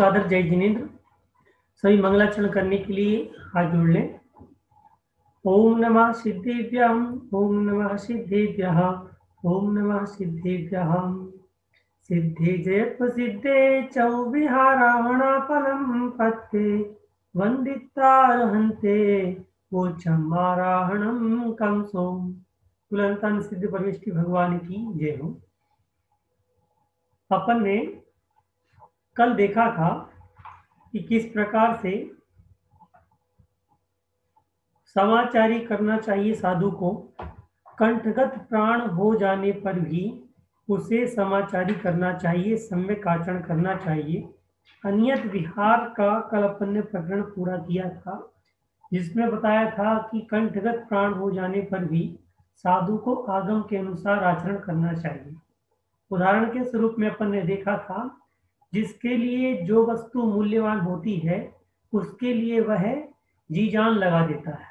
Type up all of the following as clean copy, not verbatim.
सादर जय जिनेन्द्र। सभी मंगलाचरण करने के लिए हाथ जोड़ लें। ओम नमः सिद्धेभ्यः, ओम नमः सिद्धेभ्यः, ओम नमः सिद्धेभ्यः। सिद्धे जय प्रसिद्धे चौ विहाराहणाफलं पत्ते वंदितारहन्ते वोचमाराहणं कंसोम। कुलंतन सिद्ध परमेष्टि भगवान की जय हो। अपन ने कल देखा था कि किस प्रकार से समाचारी करना चाहिए साधु को। कंठगत प्राण हो जाने पर भी उसे समाचारी करना चाहिए, सम्यक आचरण करना चाहिए। अन्यत विहार का कल अपन ने प्रकरण पूरा किया था, जिसमें बताया था कि कंठगत प्राण हो जाने पर भी साधु को आगम के अनुसार आचरण करना चाहिए। उदाहरण के स्वरूप में अपन ने देखा था, जिसके लिए जो वस्तु मूल्यवान होती है उसके लिए वह जी जान लगा देता है।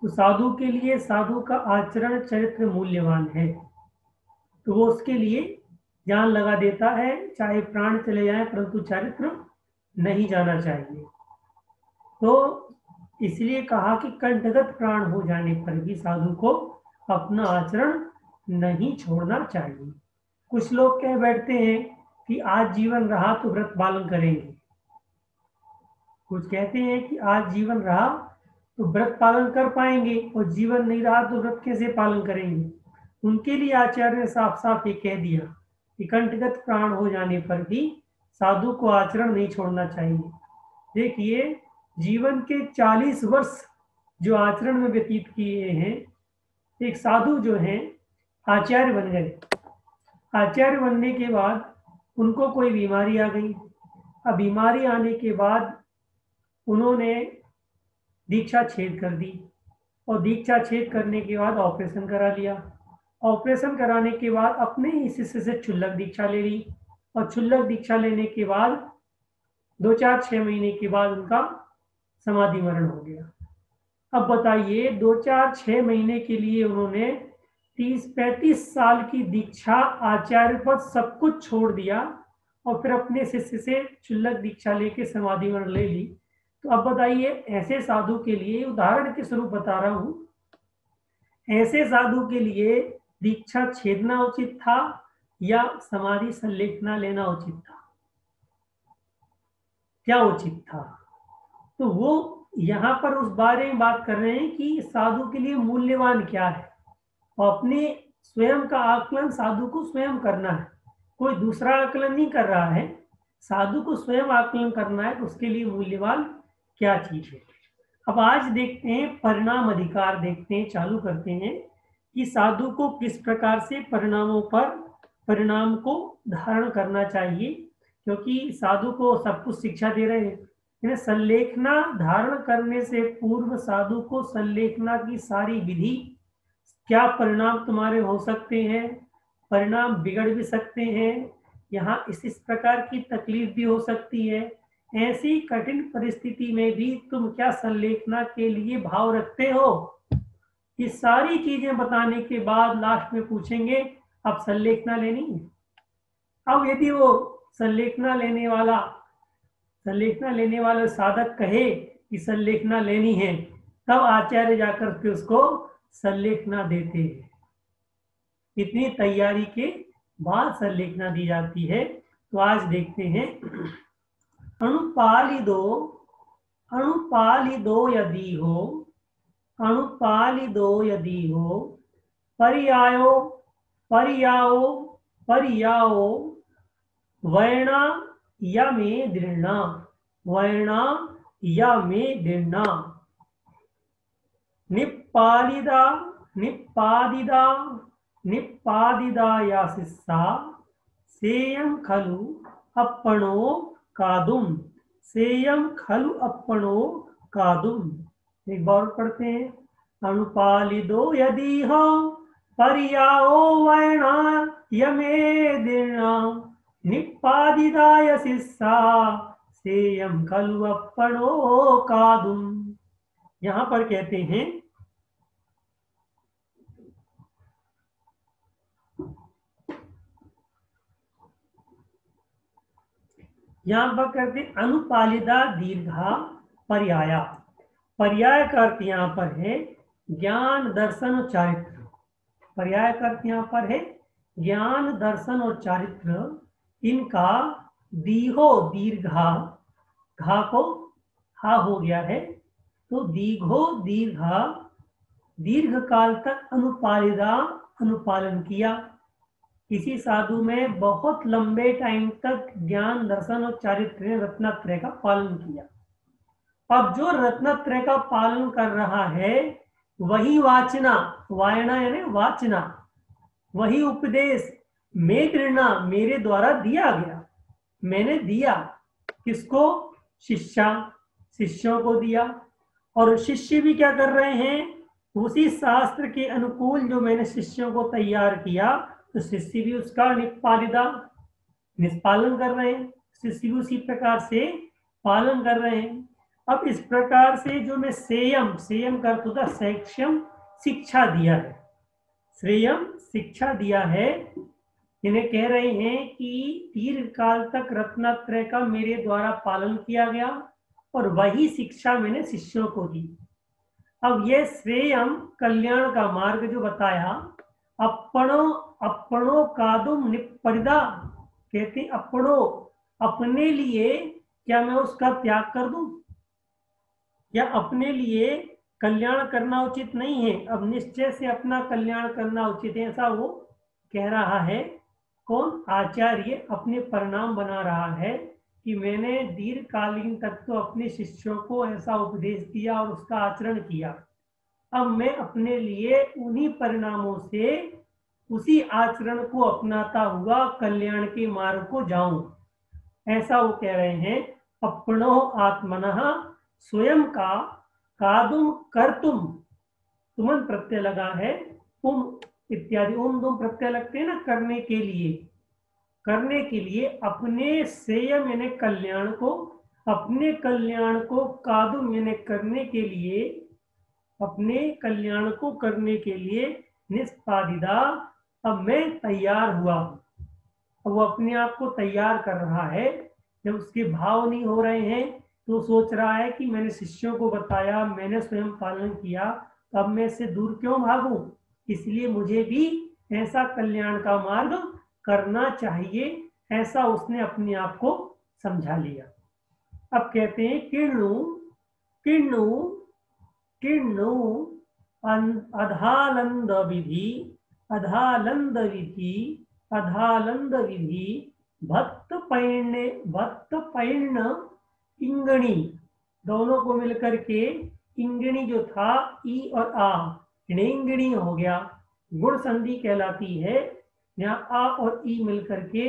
तो साधु के लिए साधु का आचरण चरित्र मूल्यवान है, तो वो उसके लिए जान लगा देता है, चाहे प्राण चले जाए परंतु चरित्र नहीं जाना चाहिए। तो इसलिए कहा कि कंठगत प्राण हो जाने पर भी साधु को अपना आचरण नहीं छोड़ना चाहिए। कुछ लोग कह बैठते हैं कि आज जीवन रहा तो व्रत पालन करेंगे। कुछ कहते हैं कि आज जीवन रहा तो व्रत पालन कर पाएंगे, और जीवन नहीं रहा तो व्रत कैसे पालन करेंगे। उनके लिए आचार्य ने साफ साफ ये कह दिया कि कंठगत प्राण हो जाने पर भी साधु को आचरण नहीं छोड़ना चाहिए। देखिए, जीवन के 40 वर्ष जो आचरण में व्यतीत किए हैं, एक साधु जो हैं आचार्य बन गए। आचार्य बनने के बाद उनको कोई बीमारी आ गई। अब बीमारी आने के बाद उन्होंने दीक्षा छेद कर दी, और दीक्षा छेद करने के बाद ऑपरेशन करा लिया। ऑपरेशन कराने के बाद अपने ही शिष्य से क्षुल्लक दीक्षा ले ली, और क्षुल्लक दीक्षा लेने के बाद 2-4-6 महीने के बाद उनका समाधि मरण हो गया। अब बताइए, 2-4-6 महीने के लिए उन्होंने 30-35 साल की दीक्षा, आचार्य पद सब कुछ छोड़ दिया, और फिर अपने शिष्य से क्षुल्लक दीक्षा लेके समाधि मरण ले ली। तो अब बताइए, ऐसे साधु के लिए, उदाहरण के स्वरूप बता रहा हूं, ऐसे साधु के लिए दीक्षा छेदना उचित था या समाधि संलेखना लेना उचित था? क्या उचित था? तो वो यहां पर उस बारे में बात कर रहे हैं कि साधु के लिए मूल्यवान क्या है, और अपने स्वयं का आकलन साधु को स्वयं करना है। कोई दूसरा आकलन नहीं कर रहा है, साधु को स्वयं आकलन करना है, उसके लिए मूल्यवान क्या चीज है। अब आज देखते हैं, परिणाम अधिकार देखते हैं, चालू करते हैं कि साधु को किस प्रकार से परिणाम को धारण करना चाहिए, क्योंकि साधु को सब कुछ शिक्षा दे रहे हैं। संलेखना धारण करने से पूर्व साधु को संलेखना की सारी विधि, क्या परिणाम तुम्हारे हो सकते हैं, परिणाम बिगड़ भी सकते हैं, यहाँ इस प्रकार की तकलीफ भी हो सकती है, ऐसी कठिन परिस्थिति में भी तुम क्या संलेखना के लिए भाव रखते हो, ये सारी चीजें बताने के बाद लास्ट में पूछेंगे अब संलेखना लेनी है। अब यदि वो संलेखना लेने वाला साधक कहे कि संलेखना लेनी है, तब आचार्य जाकर के उसको संलेखना देते हैं। इतनी तैयारी के बाद संलेखना दी जाती है। तो आज देखते हैं, अणुपालिदो यदि हो पर्यायो वर्णा या में दृढ़ना निप्पादिदा या शिष्या सेयं खलु कादुम। एक बार पढ़ते हैं, अनुपालिदो यदि हो पर्याओ वर्णा यमे दीर्णा निप्पादिदाय शिष्या सेयं खलु अपणो कादुम। यहां पर कहते हैं, यहाँ पर करते अनुपालिदा दीर्घा पर्याया। पर्याय का अर्थ यहाँ पर है ज्ञान, दर्शन और चारित्र। पर्याय का अर्थ यहाँ पर है ज्ञान, दर्शन और चारित्र। इनका दीहो दीर्घा, घा को हा हो गया है, तो दीघो दीर्घा, दीर्घ काल तक अनुपालिदा, अनुपालन किया। किसी साधु में बहुत लंबे टाइम तक ज्ञान, दर्शन और चारित्र, रत्नत्रय का पालन किया। अब जो रत्नत्रय का पालन कर रहा है वही वाचना, वायना यानी वाचना, वही उपदेश मेत्रिणा, मेरे द्वारा दिया गया, मैंने दिया। किसको? शिष्या, शिष्यों को दिया। और शिष्य भी क्या कर रहे हैं? उसी शास्त्र के अनुकूल जो मैंने शिष्यों को तैयार किया, तो शिष्य भी उसका निष्पालन कर रहे हैं, शिष्य भी उसी प्रकार से पालन कर रहे हैं। अब इस प्रकार से जो मैं सेयम, सेयम का अर्थ होता है सैक्ष्यम, शिक्षा दिया है, श्रेयम शिक्षा दिया है। इन्हें कह रहे हैं कि दीर्घ काल तक रत्नत्रय का मेरे द्वारा पालन किया गया और वही शिक्षा मैंने शिष्यों को दी। अब यह श्रेयम, कल्याण का मार्ग जो बताया, अपनो कादुम निपरिदा, कहते अपनो, अपने लिए क्या मैं उसका त्याग कर दूं? या अपने लिए कल्याण करना उचित नहीं है? अब निश्चय से अपना कल्याण करना उचित है, ऐसा वो कह रहा है। कौन? आचार्य अपने परिणाम बना रहा है कि मैंने दीर्घकालीन तक तो अपने शिष्यों को ऐसा उपदेश दिया और उसका आचरण किया, अब मैं अपने लिए उन्हीं परिणामों से उसी आचरण को अपनाता हुआ कल्याण के मार्ग को जाऊं, ऐसा वो कह रहे हैं। अपनो आत्मनः, स्वयं का, कादुम कर्तुम, तुमन प्रत्यय लगा है, तुम इत्यादि ओम दुम प्रत्यय लगते हैं ना, करने के लिए, करने के लिए अपने सेयम यानी कल्याण को, अपने कल्याण को कादुम यानी करने के लिए, अपने कल्याण को करने के लिए निष्पादिदा, अब मैं तैयार हुआ। अब वो अपने आप को तैयार कर रहा है। जब उसके भाव नहीं हो रहे हैं तो सोच रहा है कि मैंने शिष्यों को बताया, मैंने स्वयं पालन किया, तो अब मैं इससे दूर क्यों भागूं? इसलिए मुझे भी ऐसा कल्याण का मार्ग करना चाहिए, ऐसा उसने अपने आप को समझा लिया। अब कहते हैं किण्णु, किण्णु, किण्णु अधालंद विधि, अधालंद विधि, अधालंद विधि, भक्त पैण्य, भक्त पैण्य इंगणी, दोनों को मिलकर के इंगणी जो था ई और आ, इंगणी हो गया, गुण संधि कहलाती है। यहाँ आ और ई मिलकर के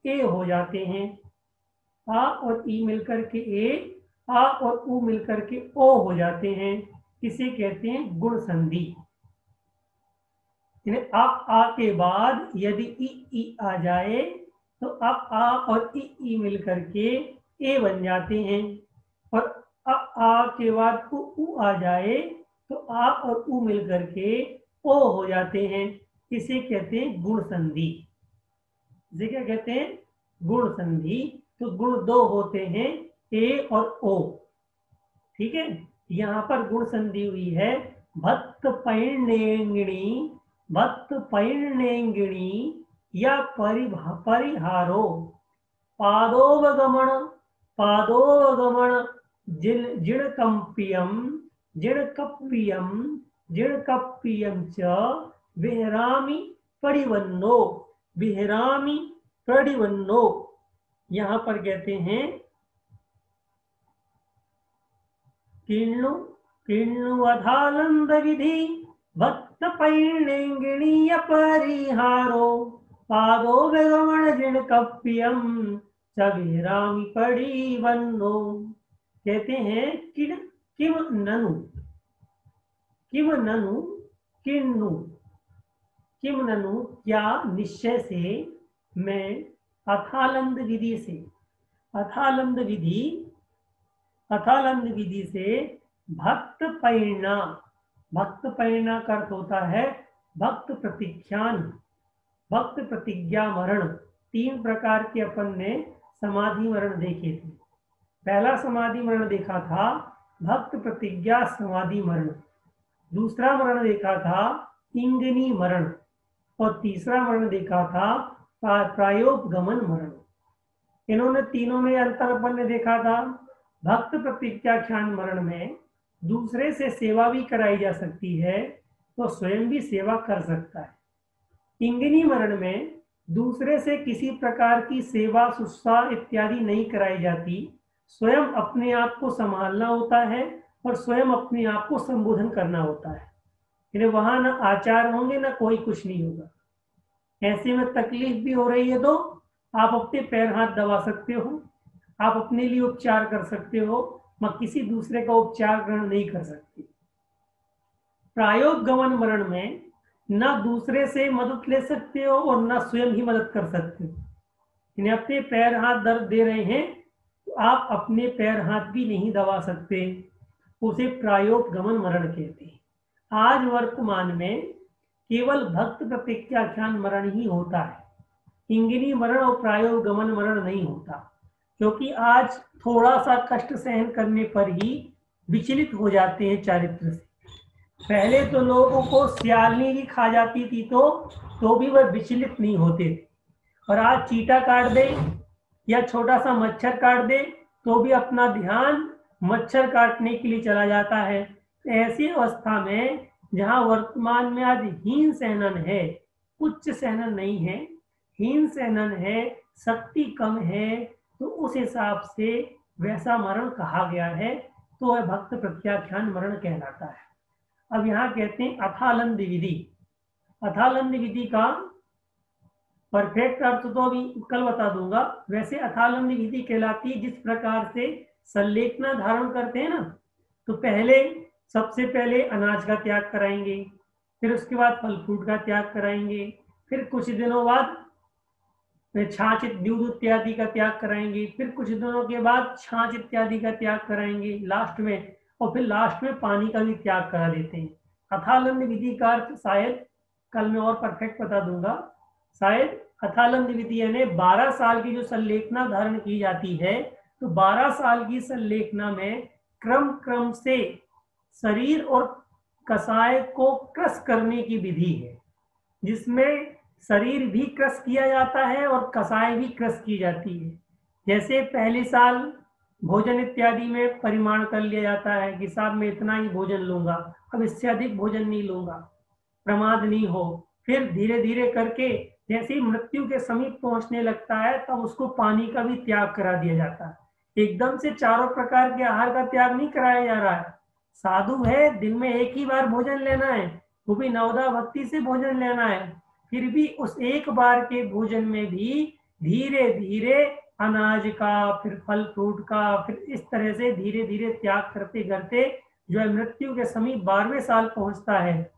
ए हो जाते हैं, आ और ई मिलकर के ए, आ और उ मिलकर के ओ हो जाते हैं। इसे कहते हैं गुण संधि। आ के बाद यदि ई आ जाए तो अब आ और ई मिलकर के ए बन जाते हैं, और आ के बाद उ आ जाए तो आ और उ मिलकर के ओ हो जाते हैं। इसे कहते हैं गुण संधि। इसे क्या कहते हैं? गुण संधि। तो गुण दो होते हैं, ए और ओ, ठीक है। यहाँ पर गुण संधि हुई है, भक्त पैण्येंगिणी, भक्त पैण्येंगिणी या परिहारो, पादोवगमन, पादोवगमन, जिणकम्पियम, जिणकप्पियम, जिणकप्पियम च विहरामि परिवन्नो, विहरामि परिवन्नो। यहाँ पर कहते हैं किण्णु, किण्णु अधालंद विधि, भक्त पैण्येंगिणी परिहारो, पादो विगमन जिणकप्पियम च विहरामि परिवन्नो। कहते हैं किण, किम ननु, किम ननु, किण्णु, किम ननु, क्या निश्चय से मैं अथालंद विधि से, अथालंद विधि, अथालंद विधि से भक्त पैणा, भक्त पैणा का अर्थ होता है भक्त प्रतिज्ञान, भक्त प्रतिज्ञा मरण। तीन प्रकार के अपन ने समाधि मरण देखे थे। पहला समाधि मरण देखा था भक्त प्रतिज्ञा समाधि मरण, दूसरा मरण देखा था इंगिनी मरण, और तीसरा मरण देखा था प्रायोपगमन मरण। इन्होंने तीनों में अंतर अपन ने देखा था। भक्त प्रतिज्ञाख्यान मरण में दूसरे से सेवा भी कराई जा सकती है, तो स्वयं भी सेवा कर सकता है। इंगिनी मरण में दूसरे से किसी प्रकार की सेवा शुश्रूषा इत्यादि नहीं कराई जाती, स्वयं अपने आप को संभालना होता है और स्वयं अपने आप को संबोधन करना होता है। यानी वहां ना आचार होंगे ना कोई कुछ नहीं होगा। ऐसे में तकलीफ भी हो रही है तो आप अपने पैर हाथ दबा सकते हो, आप अपने लिए उपचार कर सकते हो, मगर किसी दूसरे का उपचार ग्रहण नहीं कर सकते। प्रायोपगमन मरण में न दूसरे से मदद ले सकते हो और न स्वयं ही मदद कर सकते हो। इन्हें अपने पैर हाथ दर्द दे रहे हैं तो आप अपने पैर हाथ भी नहीं दबा सकते, उसे प्रायोपगमन मरण कहते हैं। आज वर्तमान में केवल भक्त प्रतिज्ञाख्यान मरण ही होता है, इंगिनी मरण और प्रायोपगमन मरण नहीं होता, क्योंकि आज थोड़ा सा कष्ट सहन करने पर ही विचलित हो जाते हैं चारित्र से। पहले तो लोगों को सियालनी भी खा जाती थी तो भी वह विचलित नहीं होते थे, और आज चींटा काट दे या छोटा सा मच्छर काट दे तो भी अपना ध्यान मच्छर काटने के लिए चला जाता है। ऐसी अवस्था में जहां वर्तमान में आज हीन सहनन है, उच्च सहनन नहीं है, हीन सहनन है, शक्ति कम है, तो उस हिसाब से वैसा मरण कहा गया है, तो वह भक्त प्रत्याख्यान मरण कहलाता है। अब यहाँ कहते हैं अथालंद विधि। अथालंद विधि का परफेक्ट अर्थ तो अभी कल बता दूंगा। वैसे अथालंद विधि कहलाती है जिस प्रकार से संलेखना धारण करते हैं ना, तो सबसे पहले अनाज का त्याग कराएंगे, फिर उसके बाद फल फ्रूट का त्याग कराएंगे, फिर कुछ दिनों बाद छाछ दूध इत्यादि का त्याग कराएंगे, फिर कुछ दिनों के बाद छाछ इत्यादि का त्याग कराएंगे लास्ट में, और फिर लास्ट में पानी का भी त्याग करा देते हैं। अथालंद विधि का अर्थ शायद कल मैं और परफेक्ट बता दूंगा। शायद अथालंद विधि यानी 12 साल की जो संलेखना धारण की जाती है, तो 12 साल की संलेखना में क्रम से शरीर और कसाय को क्रस करने की विधि है, जिसमें शरीर भी क्रस किया जाता है और कसाय भी क्रस की जाती है। जैसे पहले साल भोजन इत्यादि में परिमाण कर लिया जाता है कि साहब मैं इतना ही भोजन लूंगा, अब इससे अधिक भोजन नहीं लूंगा, प्रमाद नहीं हो। फिर धीरे धीरे करके जैसे ही मृत्यु के समीप पहुंचने लगता है तब उसको पानी का भी त्याग करा दिया जाता है। एकदम से चारों प्रकार के आहार का त्याग नहीं कराया जा रहा है। साधु है, दिन में एक ही बार भोजन लेना है, वो भी नवदा भक्ति से भोजन लेना है, फिर भी उस एक बार के भोजन में भी धीरे धीरे अनाज का, फिर फल फ्रूट का, फिर इस तरह से धीरे धीरे त्याग करते करते जो है मृत्यु के समीप 12वें साल पहुंचता है।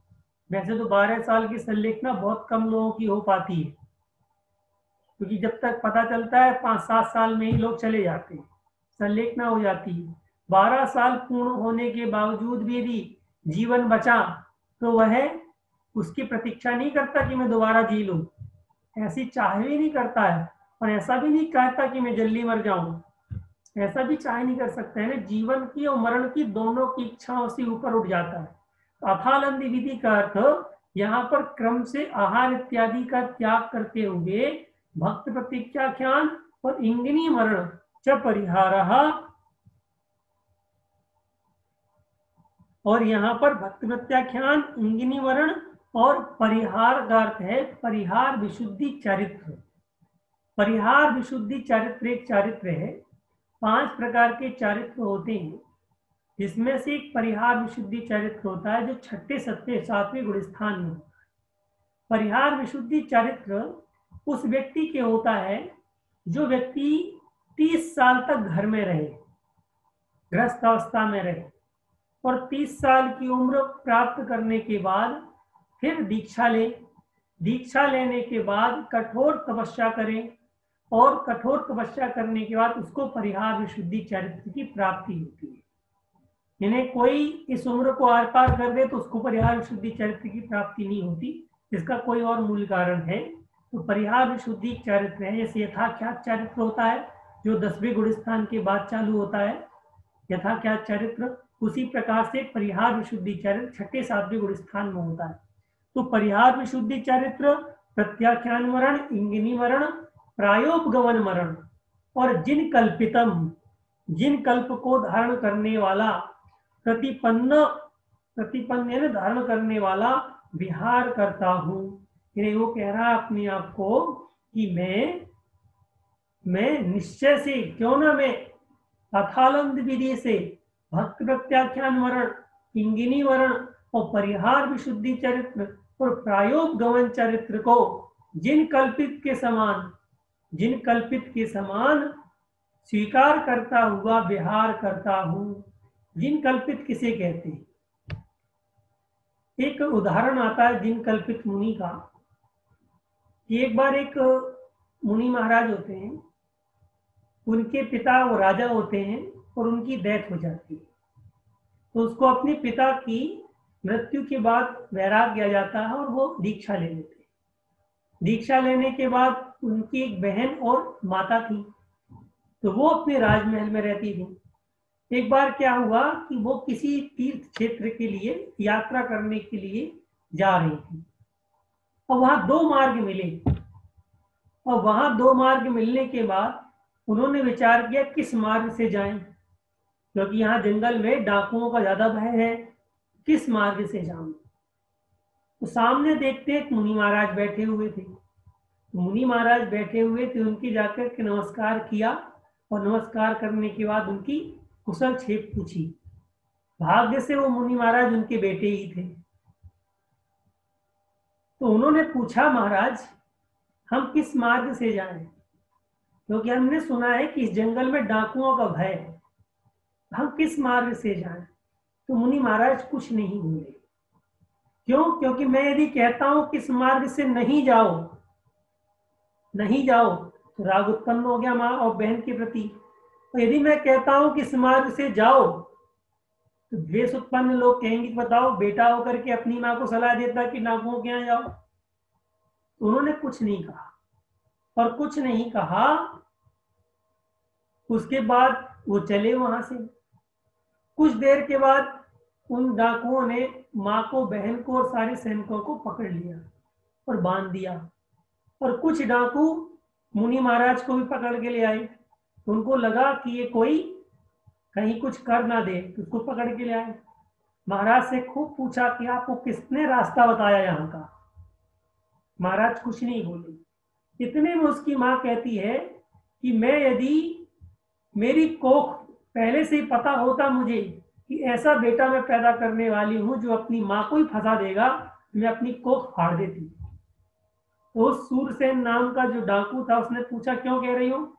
वैसे तो 12 साल की संलेखना बहुत कम लोगों की हो पाती है, क्योंकि जब तक पता चलता है 5-7 साल में ही लोग चले जाते हैं, संलेखना हो जाती है। 12 साल पूर्ण होने के बावजूद भी यदि जीवन बचा तो वह उसकी प्रतीक्षा नहीं करता कि मैं दोबारा जी लूं, ऐसी चाह भी नहीं करता है, और ऐसा भी नहीं कहता कि मैं जल्दी मर जाऊं, ऐसा भी चाह नहीं कर सकता है ना। जीवन की और मरण की दोनों की इच्छाओं से ऊपर उठ जाता है। अथालंद विधि का अर्थ यहाँ पर क्रम से आहार इत्यादि का त्याग करते हुए भक्त प्रतीक्षाख्यान और इंगिनी मरण च परिहारः, और यहाँ पर भक्त प्रत्याख्यान, इंगिनी मरण और परिहार का अर्थ है परिहार विशुद्धि चारित्र। परिहार विशुद्धि चारित्र एक चारित्र है। 5 प्रकार के चारित्र होते हैं, जिसमें से एक परिहार विशुद्धि चारित्र होता है जो 6, 7, 7वें गुणस्थान में होता है। परिहार विशुद्धि चारित्र उस व्यक्ति के होता है जो व्यक्ति 30 साल तक घर में रहे, गृहस्थ अवस्था में रहे, और 30 साल की उम्र प्राप्त करने के बाद फिर दीक्षा ले, दीक्षा लेने के बाद कठोर तपस्या करें, और कठोर तपस्या करने के बाद उसको परिहार विशुद्धि चरित्र की प्राप्ति होती है। यानी कोई इस उम्र को आर पार कर दे तो उसको परिहार विशुद्धि चरित्र की प्राप्ति नहीं होती, इसका कोई और मूल कारण है। तो परिहार विशुद्धि चरित्र है, जैसे यथाख्यात चरित्र होता है जो 10वें गुण स्थान के बाद चालू होता है, यथा क्या चरित्र, उसी प्रकार से परिहार विशुद्धि चरित्र 6ठे 7वें गुण स्थान में होता है। तो परिहार विशुद्धि चरित्र, प्रत्याख्यान मरण, इंगिनी मरण, प्रायोपगमन मरण और जिन कल्पितम, जिन कल्प को धारण करने वाला, प्रतिपन्न, प्रतिपन्न धारण करने वाला विहार करता हूं। वो कह रहा है अपने आप को कि मैं निश्चय से, क्यों ना मैं अथालंद विधि से भक्त प्रत्याख्यान वर्ण, इंगिनी वर्ण और परिहार विशुद्धि चरित्र और प्रायोपगमन चरित्र को जिन कल्पित के समान स्वीकार करता हुआ विहार करता हूं। जिन कल्पित किसे कहते हैं? एक उदाहरण आता है जिन कल्पित मुनि का। एक बार एक मुनि महाराज होते हैं, उनके पिता वो राजा होते हैं और उनकी डेथ हो जाती है। तो उसको अपने पिता की मृत्यु के बाद वैराग्य आ जाता है और वो दीक्षा ले लेते हैं। दीक्षा लेने के बाद उनकी एक बहन और माता थी, तो वो अपने राजमहल में रहती थी। एक बार क्या हुआ कि वो किसी तीर्थ क्षेत्र के लिए यात्रा करने के लिए जा रही थी और वहां दो मार्ग मिले। और वहां दो मार्ग मिलने के बाद उन्होंने विचार किया किस मार्ग से जाएं, क्योंकि यहाँ जंगल में डाकुओं का ज्यादा भय है, किस मार्ग से जाऊं। तो सामने देखते एक मुनि महाराज बैठे हुए थे। मुनि महाराज बैठे हुए थे, उनकी जाकर के नमस्कार किया और नमस्कार करने के बाद उनकी कुशल छेप पूछी। भाग्य से वो मुनि महाराज उनके बेटे ही थे। तो उन्होंने पूछा, महाराज हम किस मार्ग से जाएं, क्योंकि हमने सुना है कि इस जंगल में डाकुओं का भय है, हम किस मार्ग से जाएं। तो मुनि महाराज कुछ नहीं बोले। क्यों? क्योंकि मैं यदि कहता हूं किस मार्ग से नहीं जाओ तो राग उत्पन्न हो गया माँ और बहन के प्रति। तो यदि मैं कहता हूं किस मार्ग से जाओ तो द्वेष उत्पन्न, लोग कहेंगे बताओ बेटा होकर के अपनी माँ को सलाह देता कि डाकुओं के यहाँ जाओ। तो उन्होंने कुछ नहीं कहा और कुछ नहीं कहा। उसके बाद वो चले वहां से। कुछ देर के बाद उन डाकुओं ने माँ को, बहन को और सारे सैनिकों को पकड़ लिया और बांध दिया। और कुछ डाकू मुनि महाराज को भी पकड़ के ले आए। उनको लगा कि ये कोई कहीं कुछ कर ना दे, तो उसको पकड़ के ले आए। महाराज से खूब पूछा कि आपको किसने रास्ता बताया यहाँ का। महाराज कुछ नहीं बोले। इतने में उसकी माँ कहती है कि मैं यदि मेरी कोख पहले से ही पता होता मुझे कि ऐसा बेटा मैं पैदा करने वाली हूं जो अपनी माँ को ही फंसा देगा, मैं अपनी कोख फाड़ देती। तो उस सूरसेन नाम का जो डाकू था उसने पूछा, क्यों कह रही हो,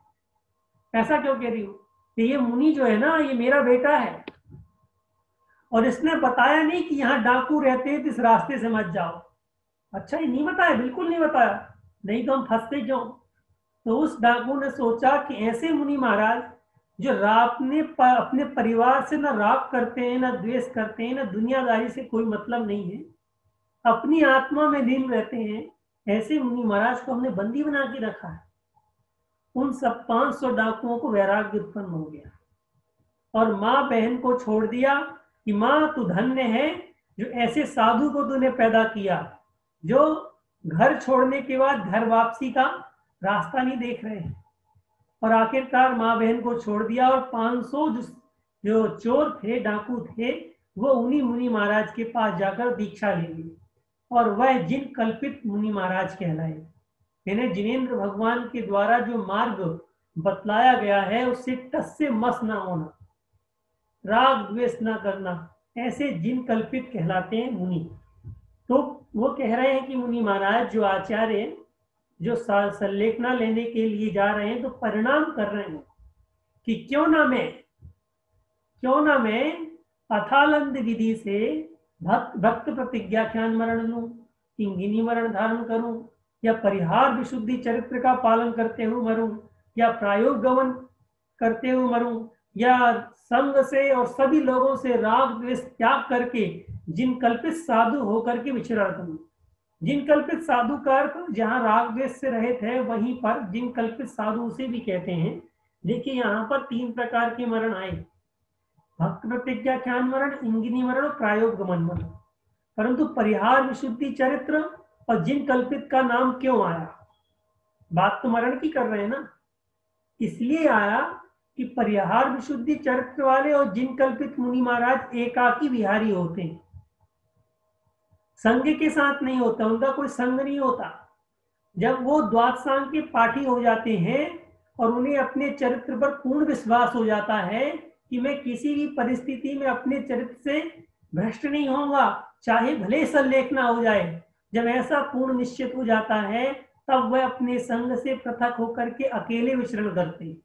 ऐसा क्यों कह रही हो? ये मुनि जो है ना, ये मेरा बेटा है और इसने बताया नहीं कि यहाँ डाकू रहते हैं, इस रास्ते से मत जाओ। अच्छा, ये नहीं बताया, बिल्कुल नहीं बताया, नहीं तो हम फंसते क्यों। तो उस डाकू ने सोचा कि ऐसे मुनि महाराज जो अपने परिवार से ना राग करते हैं, ना द्वेष करते हैं, ना दुनियादारी से कोई मतलब नहीं है, अपनी आत्मा में लीन रहते हैं, ऐसे मुनि महाराज को हमने बंदी बना के रखा है। उन सब 500 डाकुओं को वैराग्य उत्पन्न हो गया और माँ बहन को छोड़ दिया कि माँ तू धन्य है जो ऐसे साधु को तूने पैदा किया, जो घर छोड़ने के बाद घर वापसी का रास्ता नहीं देख रहे हैं। और आखिरकार माँ बहन को छोड़ दिया और 500 जो चोर थे, डाकू थे, वो उन्हीं मुनि महाराज के पास जाकर दीक्षा ले ली और वह जिन कल्पित मुनि महाराज कहलाए। यानी जिनेंद्र भगवान के द्वारा जो मार्ग बतलाया गया है उससे टस से मस ना होना, राग द्वेष ना करना, ऐसे जिन कल्पित कहलाते हैं मुनि। तो वो कह रहे हैं कि मुनि महाराज जो आचार्य जो संलेखना लेने के लिए जा रहे हैं तो परिणाम कर रहे हैं कि क्यों ना मैं अथालंद विधि से भक्त प्रतिज्ञाख्यान मरण लूं, इंगिनी मरण धारण करूं, या परिहार विशुद्धि चरित्र का पालन करते हुए मरूं, या प्रायोगमन करते हुए मरूं, या संग से और सभी लोगों से राग द्वेष त्याग करके जिन कल्पित साधु होकर के विचरण करूं। जिन कल्पित साधु का अर्थ जहां राग द्वेष से रहित है वहीं पर जिन कल्पित साधु उसे भी कहते हैं देखिए यहाँ पर 3 प्रकार के मरण आए, भक्त प्रतिज्ञाख्यान मरण, इंगिनी मरण और प्रायोगमन मरण। परंतु परिहार विशुद्धि चरित्र और जिन कल्पित का नाम क्यों आया? बात तो मरण की कर रहे हैं ना। इसलिए आया कि परिहार विशुद्धि चरित्र वाले और जिन कल्पित मुनि महाराज एकाकी विहारी होते हैं, संघ के साथ नहीं होता, उनका कोई संघ नहीं होता। जब वो द्वादशांग के पाठी हो जाते हैं और उन्हें अपने चरित्र पर पूर्ण विश्वास हो जाता है कि मैं किसी भी परिस्थिति में अपने चरित्र से भ्रष्ट नहीं होऊंगा, चाहे भले सल्लेख ना हो जाए, जब ऐसा पूर्ण निश्चित हो जाता है तब वह अपने संघ से पृथक होकर के अकेले विचरण करते।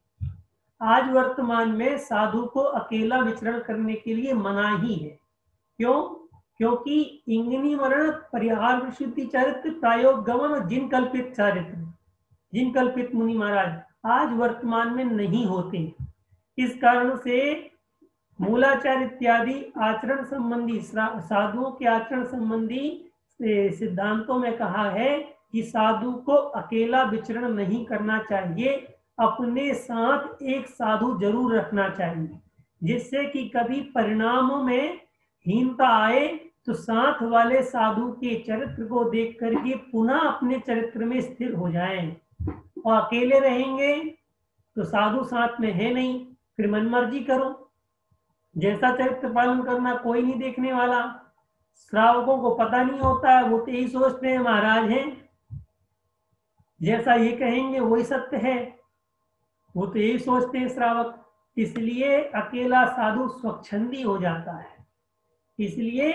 आज वर्तमान में साधु को अकेला विचरण करने के लिए मनाही है। क्यों? क्योंकि इंगिनी मरण, परिहार विशुद्धि चरित्र, प्रायोग गमन और जिन कल्पित चरित्र, जिन कल्पित मुनि महाराज आज वर्तमान में नहीं होते। इस कारण से मूलाचार इत्यादि आचरण संबंधी, साधुओं के आचरण संबंधी सिद्धांतों में कहा है कि साधु को अकेला विचरण नहीं करना चाहिए, अपने साथ एक साधु जरूर रखना चाहिए, जिससे कि कभी परिणामों में हीनता आए तो साथ वाले साधु के चरित्र को देख करके पुनः अपने चरित्र में स्थिर हो जाएं। और अकेले रहेंगे तो साधु साथ में है नहीं, फिर मनमर्जी करो, जैसा चरित्र पालन करना कोई नहीं देखने वाला। श्रावकों को पता नहीं होता है, वो तो यही सोचते हैं महाराज हैं, जैसा ये कहेंगे वही सत्य है, वो तो यही सोचते हैं श्रावक। इसलिए अकेला साधु स्वच्छंदी हो जाता है। इसलिए